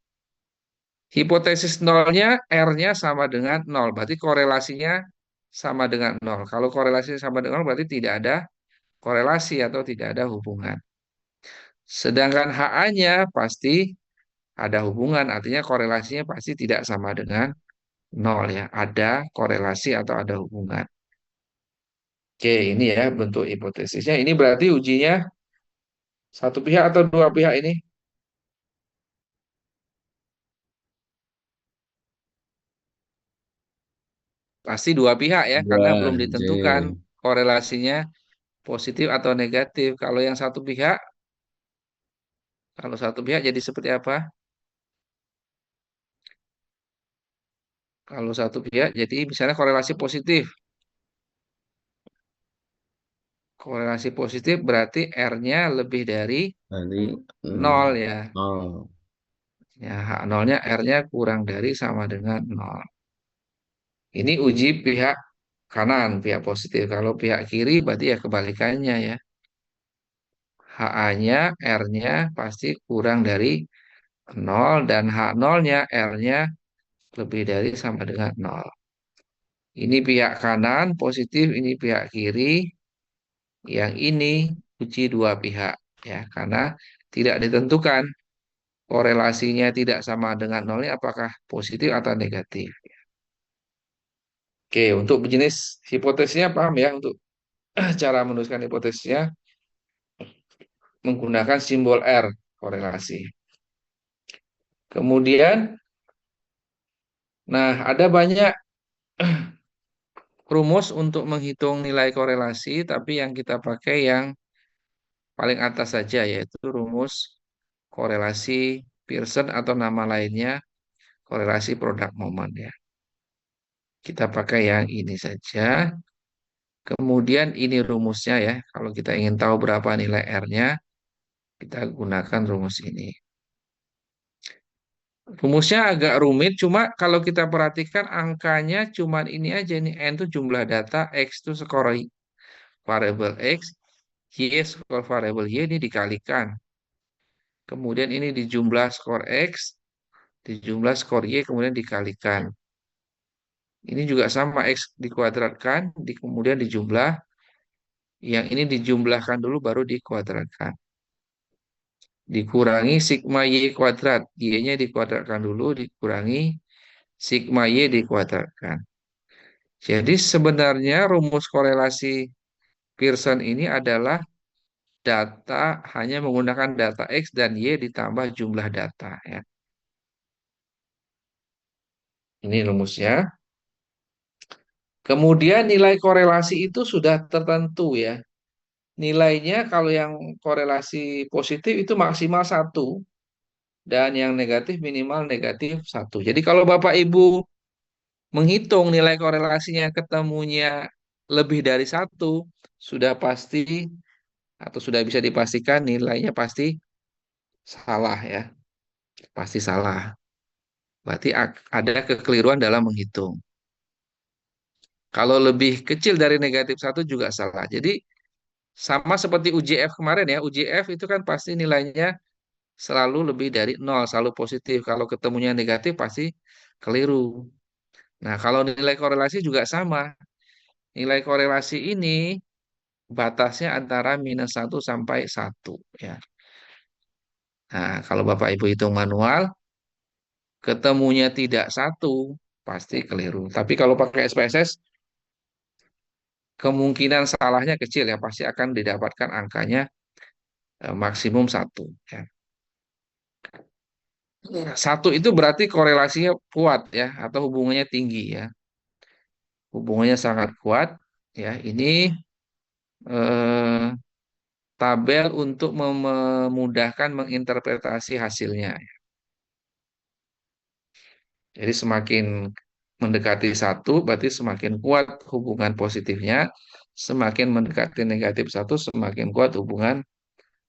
Hipotesis nolnya R-nya sama dengan nol. Berarti korelasinya sama dengan nol. Kalau korelasinya sama dengan nol berarti tidak ada korelasi atau tidak ada hubungan. Sedangkan HA-nya pasti ada hubungan, artinya korelasinya pasti tidak sama dengan nol ya. Ada korelasi atau ada hubungan. Oke, ini ya bentuk hipotesisnya. Ini berarti ujinya satu pihak atau dua pihak ini? Pasti dua pihak ya, karena belum ditentukan korelasinya positif atau negatif. Kalau satu pihak jadi seperti apa? Kalau satu pihak jadi misalnya korelasi positif. Korelasi positif berarti R-nya lebih dari Nanti nol ya. nol. Ya, H0-nya R-nya kurang dari sama dengan nol. Ini uji pihak kanan, pihak positif. Kalau pihak kiri berarti ya kebalikannya ya. HA-nya, R-nya pasti kurang dari nol dan H0-nya, R-nya lebih dari sama dengan nol. Ini pihak kanan positif, ini pihak kiri. Yang ini uji dua pihak ya, karena tidak ditentukan korelasinya tidak sama dengan nolnya apakah positif atau negatif. Oke, untuk jenis hipotesisnya paham ya, untuk cara menuliskan hipotesisnya menggunakan simbol R, korelasi. Kemudian, nah ada banyak rumus untuk menghitung nilai korelasi, tapi yang kita pakai yang paling atas saja, yaitu rumus korelasi Pearson atau nama lainnya korelasi produk moment ya. Kita pakai yang ini saja. Kemudian ini rumusnya ya. Kalau kita ingin tahu berapa nilai R-nya, kita gunakan rumus ini. Rumusnya agak rumit, cuma kalau kita perhatikan angkanya cuma ini aja nih. N itu jumlah data, X itu skor variabel X, Y skor variabel Y ini dikalikan. Kemudian ini dijumlah skor X, dijumlah skor Y, kemudian dikalikan. Ini juga sama, X dikuadratkan, kemudian dijumlah. Yang ini dijumlahkan dulu baru dikuadratkan. Dikurangi sigma Y kuadrat. Y-nya dikuadratkan dulu, dikurangi sigma Y dikuadratkan. Jadi sebenarnya rumus korelasi Pearson ini adalah data hanya menggunakan data X dan Y ditambah jumlah data. Ya. Ini rumusnya. Kemudian nilai korelasi itu sudah tertentu ya. Nilainya kalau yang korelasi positif itu maksimal 1 dan yang negatif minimal negatif 1. Jadi kalau Bapak Ibu menghitung nilai korelasinya ketemunya lebih dari 1, sudah pasti atau sudah bisa dipastikan nilainya pasti salah ya. Pasti salah. Berarti ada kekeliruan dalam menghitung. Kalau lebih kecil dari negatif 1 juga salah. Jadi sama seperti UJF kemarin ya. UJF itu kan pasti nilainya selalu lebih dari 0, selalu positif. Kalau ketemunya negatif pasti keliru. Nah, kalau nilai korelasi juga sama. Nilai korelasi ini batasnya antara -1 sampai 1. Ya. Nah, kalau Bapak Ibu hitung manual, ketemunya tidak 1, pasti keliru. Tapi kalau pakai SPSS, kemungkinan salahnya kecil ya, pasti akan didapatkan angkanya maksimum 1. Ya. 1 itu berarti korelasinya kuat ya, atau hubungannya tinggi ya. Hubungannya sangat kuat ya. Ini eh, tabel untuk memudahkan menginterpretasi hasilnya. Jadi semakin mendekati 1 berarti semakin kuat hubungan positifnya, semakin mendekati negatif 1 semakin kuat hubungan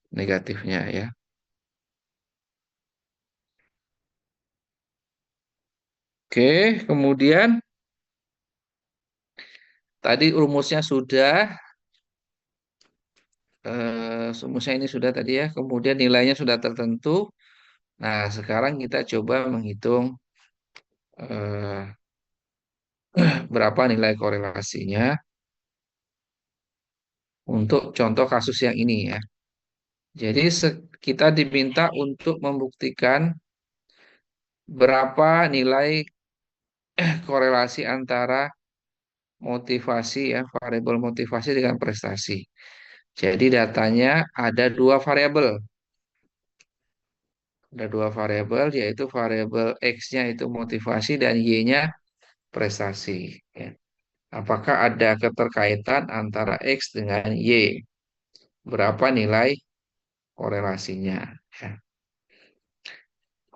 negatifnya ya. Oke, kemudian tadi rumusnya sudah, rumusnya ini sudah tadi ya, kemudian nilainya sudah tertentu. Nah, sekarang kita coba menghitung berapa nilai korelasinya untuk contoh kasus yang ini ya. Jadi kita diminta untuk membuktikan berapa nilai korelasi antara motivasi ya, variabel motivasi dengan prestasi. Jadi datanya ada 2 variabel. Ada 2 variabel, yaitu variabel X-nya itu motivasi dan Y-nya prestasi. Ya. Apakah ada keterkaitan antara X dengan Y? Berapa nilai korelasinya? Ya.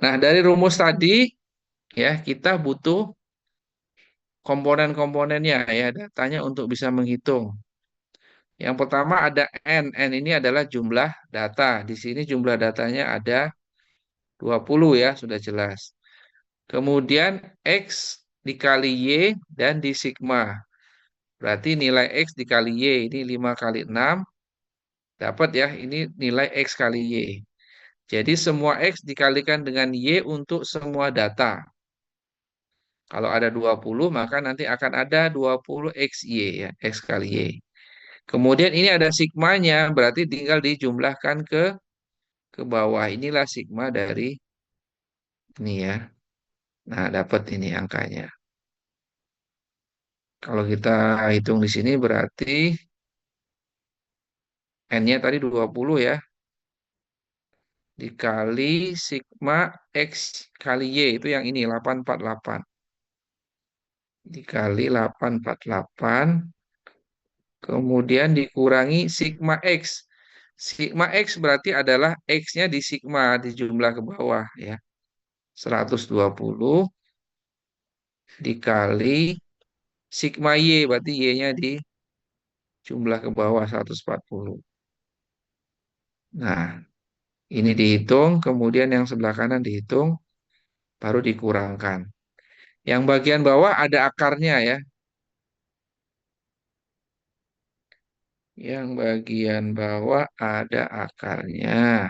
Nah, dari rumus tadi, ya kita butuh komponen-komponennya ya, datanya untuk bisa menghitung. Yang pertama ada N. N ini adalah jumlah data. Di sini jumlah datanya ada 20 ya, sudah jelas. Kemudian X dikali Y dan di sigma. Berarti nilai X dikali Y ini 5 kali 6. Dapat ya, ini nilai X kali Y. Jadi semua X dikalikan dengan Y untuk semua data. Kalau ada 20, maka nanti akan ada 20 XY ya, X kali Y. Kemudian ini ada sigmanya, berarti tinggal dijumlahkan ke bawah. Inilah sigma dari ini ya. Nah, dapat ini angkanya. Kalau kita hitung di sini berarti N-nya tadi 20 ya. Dikali sigma X kali Y, itu yang ini 848. Dikali 848. Kemudian dikurangi sigma X. Sigma X berarti adalah X-nya di sigma, di jumlah ke bawah ya. 120 dikali sigma Y, berarti Y-nya di jumlah ke bawah 140. Nah, ini dihitung, kemudian yang sebelah kanan dihitung, baru dikurangkan. Yang bagian bawah ada akarnya ya. Yang bagian bawah ada akarnya.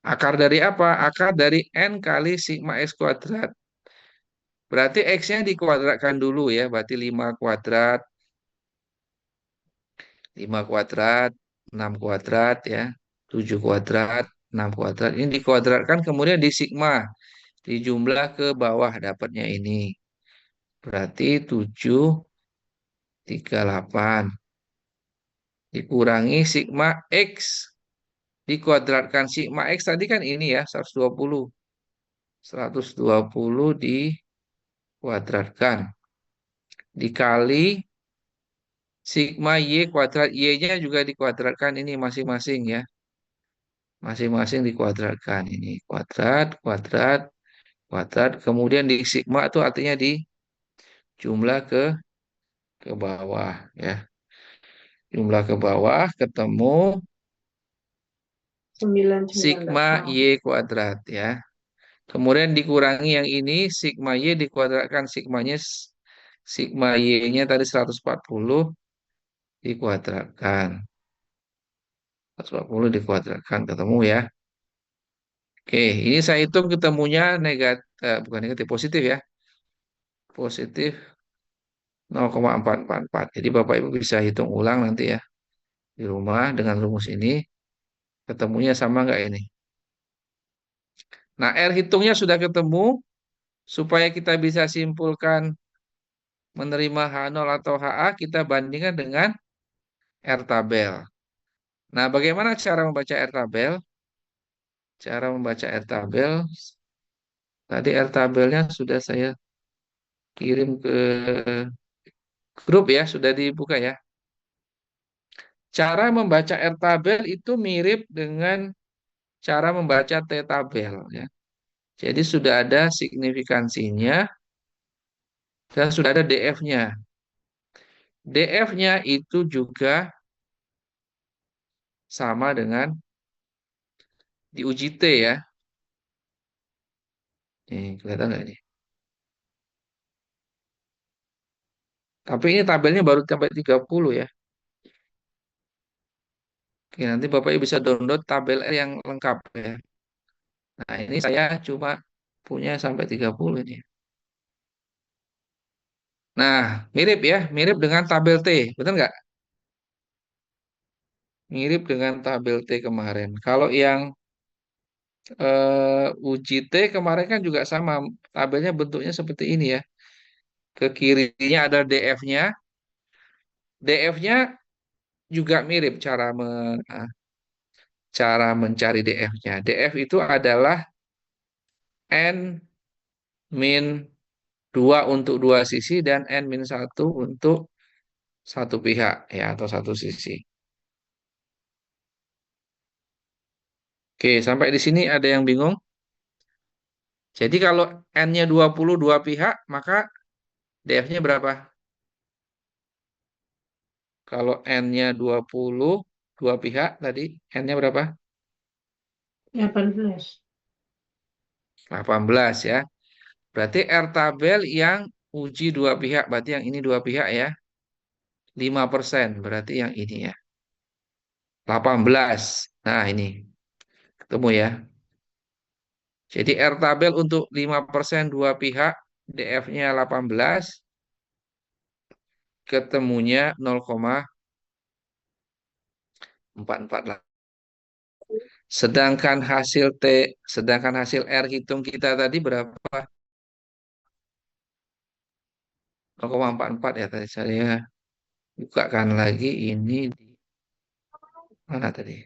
Akar dari apa? Akar dari N kali sigma X kuadrat. Berarti X-nya dikuadratkan dulu ya. Berarti 5 kuadrat, 5 kuadrat, 6 kuadrat ya. 7 kuadrat, 6 kuadrat. Ini dikuadratkan kemudian di sigma. Dijumlah ke bawah dapatnya ini. Berarti 738. Dikurangi sigma X. Dikuadratkan sigma X tadi kan ini ya 120. 120 dikuadratkan. Dikali sigma Y kuadrat. Y-nya juga dikuadratkan ini masing-masing ya. Masing-masing dikuadratkan. Ini kuadrat, kuadrat, kuadrat. Kemudian di sigma itu artinya di jumlah ke bawah ya. Jumlah ke bawah ketemu 919. sigma Y kuadrat ya. Kemudian dikurangi yang ini, sigma Y dikuadratkan, sigma Y-nya tadi 140 dikuadratkan. 140 dikuadratkan, ketemu ya. Oke, ini saya hitung ketemunya bukan negatif, positif ya. Positif 0,444. Jadi Bapak Ibu bisa hitung ulang nanti ya. Di rumah dengan rumus ini, ketemunya sama nggak ini? Nah, R hitungnya sudah ketemu, supaya kita bisa simpulkan menerima H0 atau HA, kita bandingkan dengan R tabel. Nah, bagaimana cara membaca R tabel? Cara membaca R tabel, tadi R tabelnya sudah saya kirim ke grup ya, sudah dibuka ya. Cara membaca R tabel itu mirip dengan cara membaca T tabel ya. Jadi sudah ada signifikansinya dan sudah ada DF-nya. DF-nya itu juga sama dengan diuji T ya. Nih, kelihatan nggak ini? Tapi ini tabelnya baru sampai 30 ya. Oke, nanti Bapak Ibu bisa download tabel R yang lengkap ya. Nah, ini saya cuma punya sampai 30 ini. Nah, mirip ya, mirip dengan tabel T, betul nggak? Mirip dengan tabel T kemarin. Kalau yang uji T kemarin kan juga sama, tabelnya bentuknya seperti ini ya. Ke kirinya ada DF-nya. DF-nya juga mirip cara mencari DF-nya. DF itu adalah N min 2 untuk dua sisi dan N min 1 untuk satu pihak ya atau satu sisi. Oke, sampai di sini ada yang bingung? Jadi kalau N-nya 20 dua pihak, maka DF-nya berapa? Kalau N-nya 20 dua pihak tadi, N-nya berapa? 18. 18 ya. Berarti R tabel yang uji dua pihak, berarti yang ini dua pihak ya. 5%, berarti yang ini ya. 18. Nah, ini. Ketemu ya. Jadi R tabel untuk 5% dua pihak, DF-nya 18, ketemunya 0,448. Sedangkan hasil R hitung kita tadi berapa? 0,44 ya tadi saya bukakan lagi ini di mana tadi?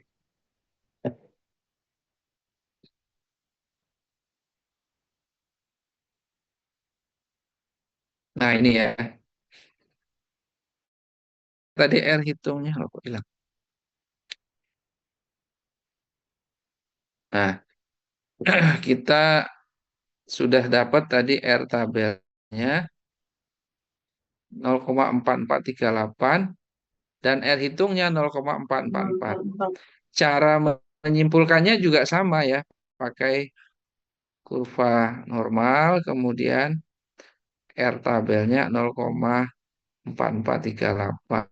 Nah, ini ya. Tadi R hitungnya kok hilang. Nah, kita sudah dapat tadi R tabelnya 0,4438 dan R hitungnya 0,444. Cara menyimpulkannya juga sama ya, pakai kurva normal, kemudian R tabelnya 0,4438,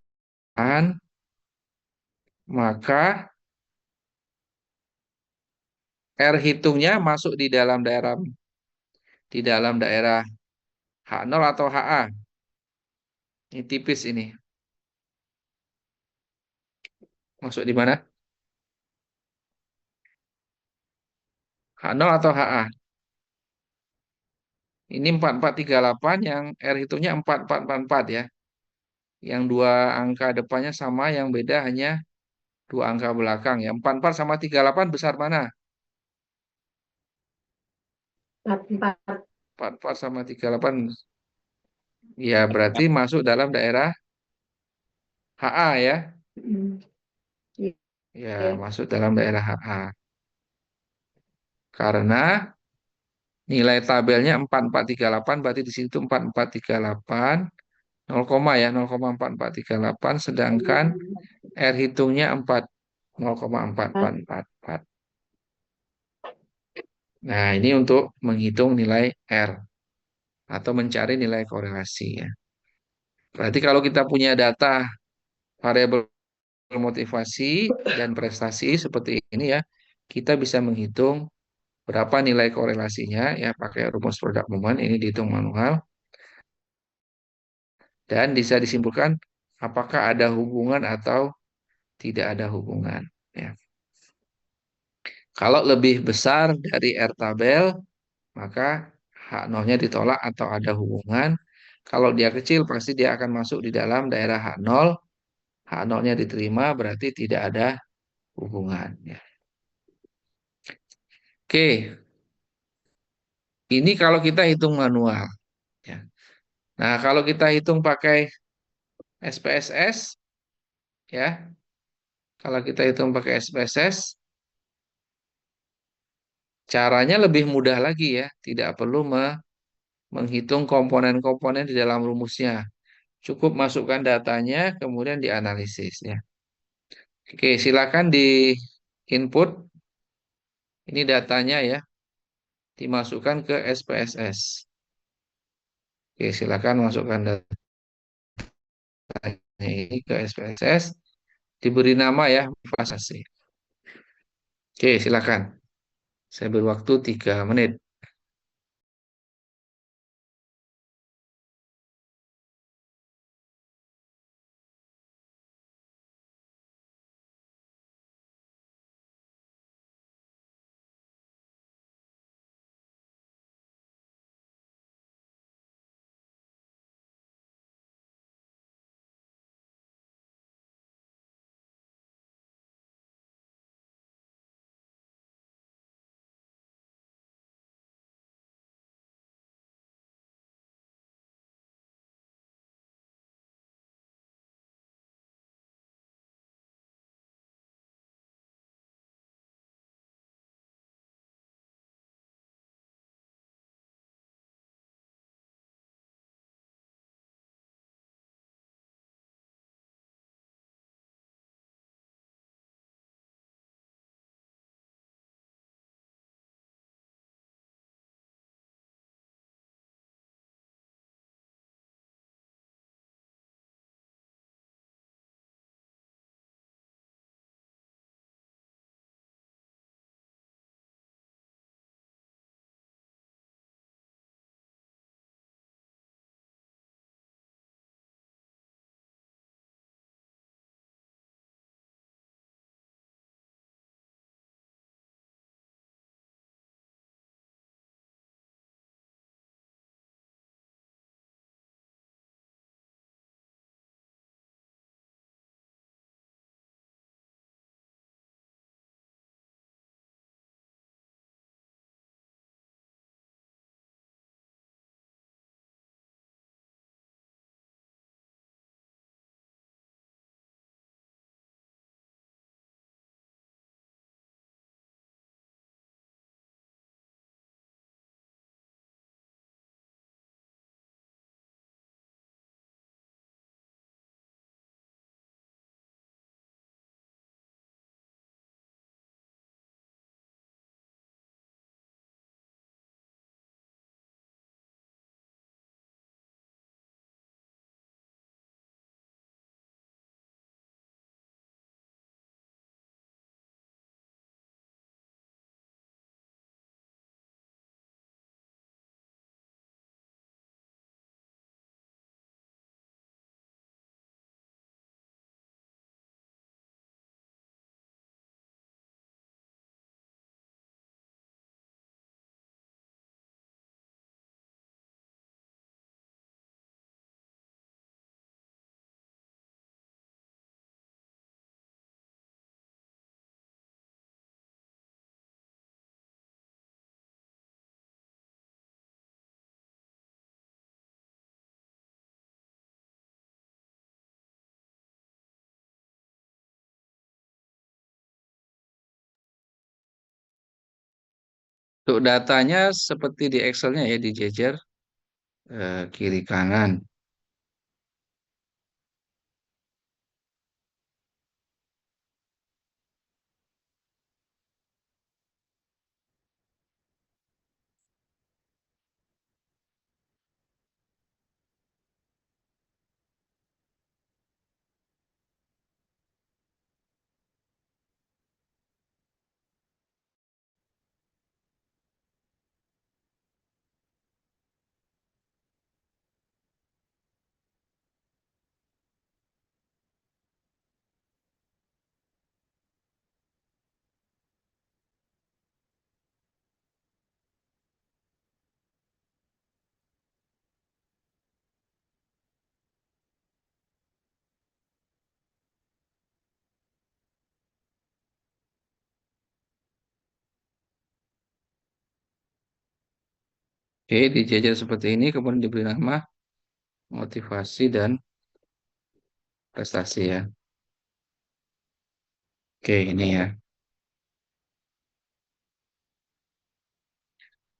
maka R hitungnya masuk di dalam daerah H0 atau HA. Ini tipis ini. Masuk di mana? H0 atau HA? Ini 4438 yang R hitungnya 4444 ya. Yang dua angka depannya sama, yang beda hanya dua angka belakang ya. 44 sama 38 besar mana? 44. 44 sama 38 ya berarti masuk dalam daerah HA ya. Hmm. Ya, Iya. masuk dalam daerah HA. Karena nilai tabelnya 4438 berarti di situ 4438 0, ya 0,4438 sedangkan R hitungnya 0,4444. Nah, ini untuk menghitung nilai R atau mencari nilai korelasi ya. Berarti kalau kita punya data variabel motivasi dan prestasi seperti ini ya, kita bisa menghitung berapa nilai korelasinya ya pakai rumus produk moment, ini dihitung manual dan bisa disimpulkan apakah ada hubungan atau tidak ada hubungan ya. Kalau lebih besar dari R tabel maka H0-nya ditolak atau ada hubungan. Kalau dia kecil pasti dia akan masuk di dalam daerah H0. H0-nya diterima berarti tidak ada hubungan ya. Oke. Ini kalau kita hitung manual ya. Nah, kalau kita hitung pakai SPSS ya. Kalau kita hitung pakai SPSS caranya lebih mudah lagi ya. Tidak perlu menghitung komponen-komponen di dalam rumusnya. Cukup masukkan datanya kemudian dianalisis ya. Oke, silakan di input. Ini datanya ya. Dimasukkan ke SPSS. Oke, silakan masukkan datanya ini ke SPSS. Diberi nama ya, investasi. Oke, silakan. Saya beri waktu 3 menit. Untuk datanya seperti di Excel-nya ya, dijejer kiri kanan. Oke, dijejer seperti ini, kemudian diberi nama motivasi dan prestasi ya. Oke, ini ya.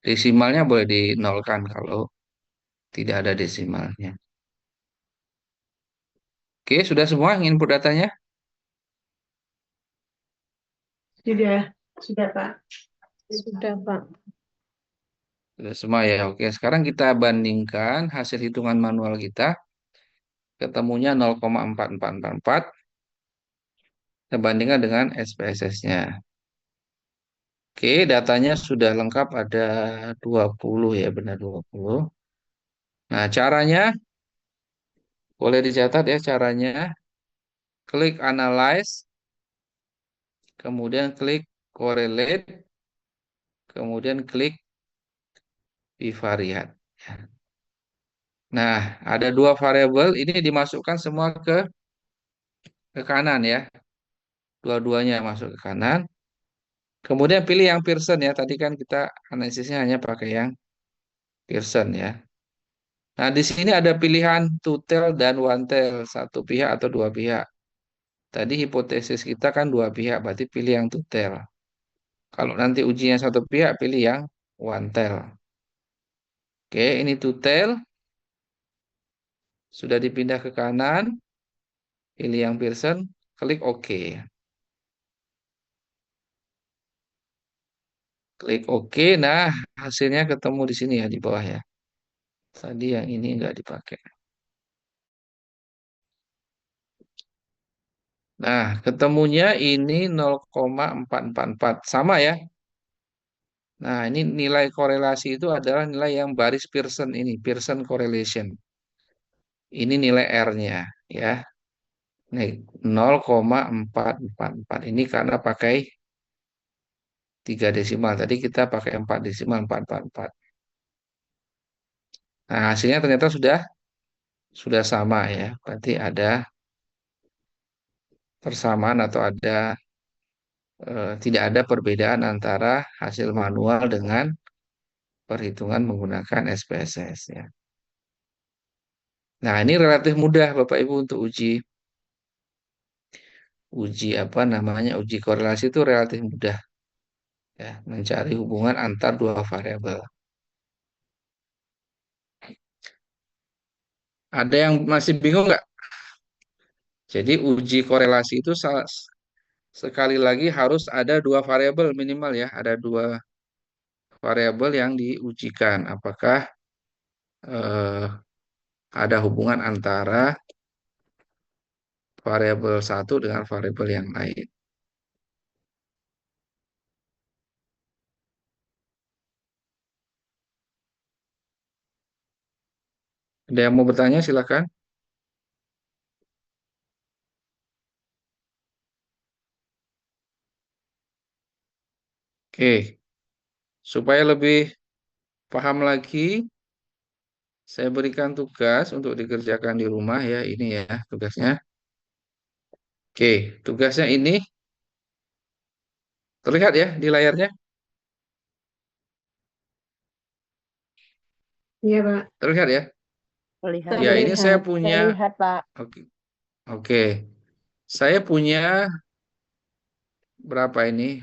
Desimalnya boleh dinolkan kalau tidak ada desimalnya. Oke, sudah semua input datanya? Sudah Pak. Sudah, Pak. Sudah semua ya. Oke, sekarang kita bandingkan hasil hitungan manual kita. Ketemunya 0,4444. Kita bandingkan dengan SPSS-nya. Oke, datanya sudah lengkap ada 20 ya, benar 20. Nah, caranya boleh dicatat ya caranya. Klik analyze, kemudian klik correlate, kemudian klik bivariat. Nah, ada dua variabel ini dimasukkan semua ke kanan ya. Dua-duanya masuk ke kanan. Kemudian pilih yang Pearson ya. Tadi kan kita analisisnya hanya pakai yang Pearson ya. Nah, di sini ada pilihan two tail dan one tail, satu pihak atau dua pihak. Tadi hipotesis kita kan dua pihak, berarti pilih yang two tail. Kalau nanti ujinya satu pihak, pilih yang one tail. Oke, ini two tail. Sudah dipindah ke kanan. Pilih yang Pearson, klik OK. Klik OK. Nah, hasilnya ketemu di sini ya, di bawah ya. Tadi yang ini nggak dipakai. Nah, ketemunya ini 0,444. Sama ya. Nah, ini nilai korelasi itu adalah nilai yang baris Pearson ini. Pearson correlation. Ini nilai R-nya ya. Nih, 0,444. Ini karena pakai 3 desimal. Tadi kita pakai 4 desimal 444. Nah, hasilnya ternyata sudah sama ya. Berarti ada persamaan atau tidak ada perbedaan antara hasil manual dengan perhitungan menggunakan SPSS ya. Nah, ini relatif mudah Bapak Ibu untuk uji korelasi itu relatif mudah ya, mencari hubungan antar dua variabel. Ada yang masih bingung nggak? Jadi uji korelasi itu sekali lagi harus ada dua variabel minimal ya, ada dua variabel yang diujikan. Apakah ada hubungan antara variabel satu dengan variabel yang lain. Ada yang mau bertanya silakan. Oke, supaya lebih paham lagi, saya berikan tugas untuk dikerjakan di rumah ya, ini ya tugasnya. Oke, tugasnya ini terlihat ya di layarnya? Iya Pak. Terlihat ya? Terlihat. Ya, ini saya Terlihat. punya. Terlihat, Pak. Oke, oke. Saya punya berapa ini?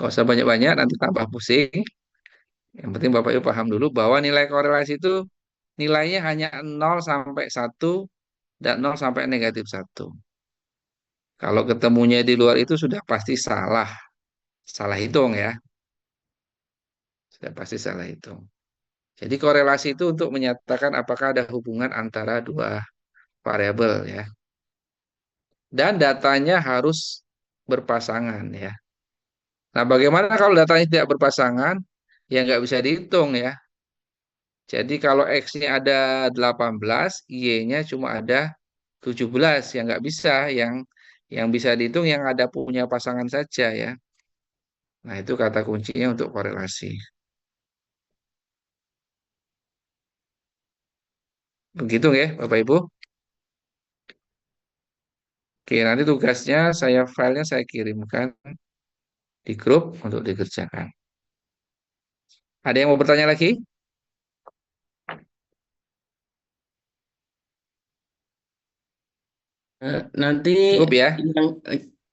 Gak usah banyak-banyak, nanti tambah pusing. Yang penting Bapak Ibu paham dulu bahwa nilai korelasi itu nilainya hanya 0 sampai 1 dan 0 sampai -1. Kalau ketemunya di luar itu sudah pasti salah. Salah hitung ya. Sudah pasti salah hitung. Jadi korelasi itu untuk menyatakan apakah ada hubungan antara dua variabel ya. Dan datanya harus berpasangan ya. Nah, bagaimana kalau datanya tidak berpasangan? Ya nggak bisa dihitung ya. Jadi kalau X-nya ada 18, Y-nya cuma ada 17. Yang nggak bisa. Yang bisa dihitung yang ada punya pasangan saja ya. Nah, itu kata kuncinya untuk korelasi. Begitu ya, Bapak Ibu. Oke, nanti tugasnya filenya saya kirimkan di grup untuk dikerjakan. Ada yang mau bertanya lagi? Nanti Cukup ya?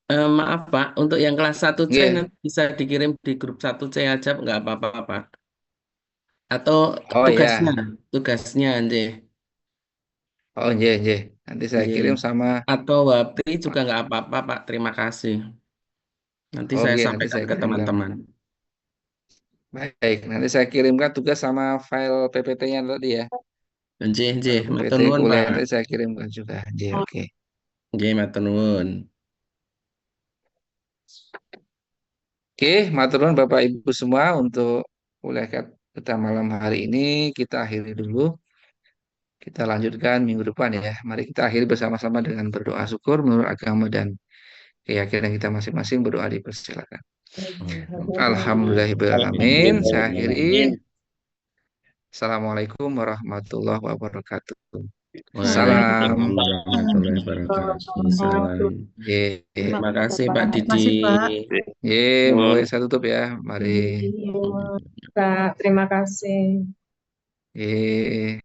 yang maaf Pak, untuk yang kelas 1C Nggih. nanti bisa dikirim di grup 1C aja nggak apa-apa Pak. Atau Oh tugasnya, ya. tugasnya nanti. Oh iya, iya. Nanti saya Nggih. kirim sama. Atau Wapri juga nggak apa-apa Pak, terima kasih. Nanti saya Oke, nanti sampaikan saya ke kirimkan. teman-teman. Baik, nanti saya kirimkan tugas sama file PPT-nya tadi ya. Nggih, nggih, File matur PPT nuwun kuliah Pak. nanti saya kirimkan juga. Iya, oke. Nggih, matur nuwun. Oke, matur nuwun Bapak Ibu semua untuk kuliah kita malam hari ini kita akhiri dulu. Kita lanjutkan minggu depan ya. Mari kita akhiri bersama-sama dengan berdoa syukur menurut agama dan keyakinan kita masing-masing. Berdoa dipersilakan. Alhamdulillahirrahmanirrahim. Saya akhiri. Assalamualaikum warahmatullahi wabarakatuh. Salam. Waalaikumsalam warahmatullahi wabarakatuh. Salam. Ye, Terima kasih Pak Terima Didi. kasih, Pak. ye, mulai saya tutup ya. Mari. Kak, terima kasih. Ye.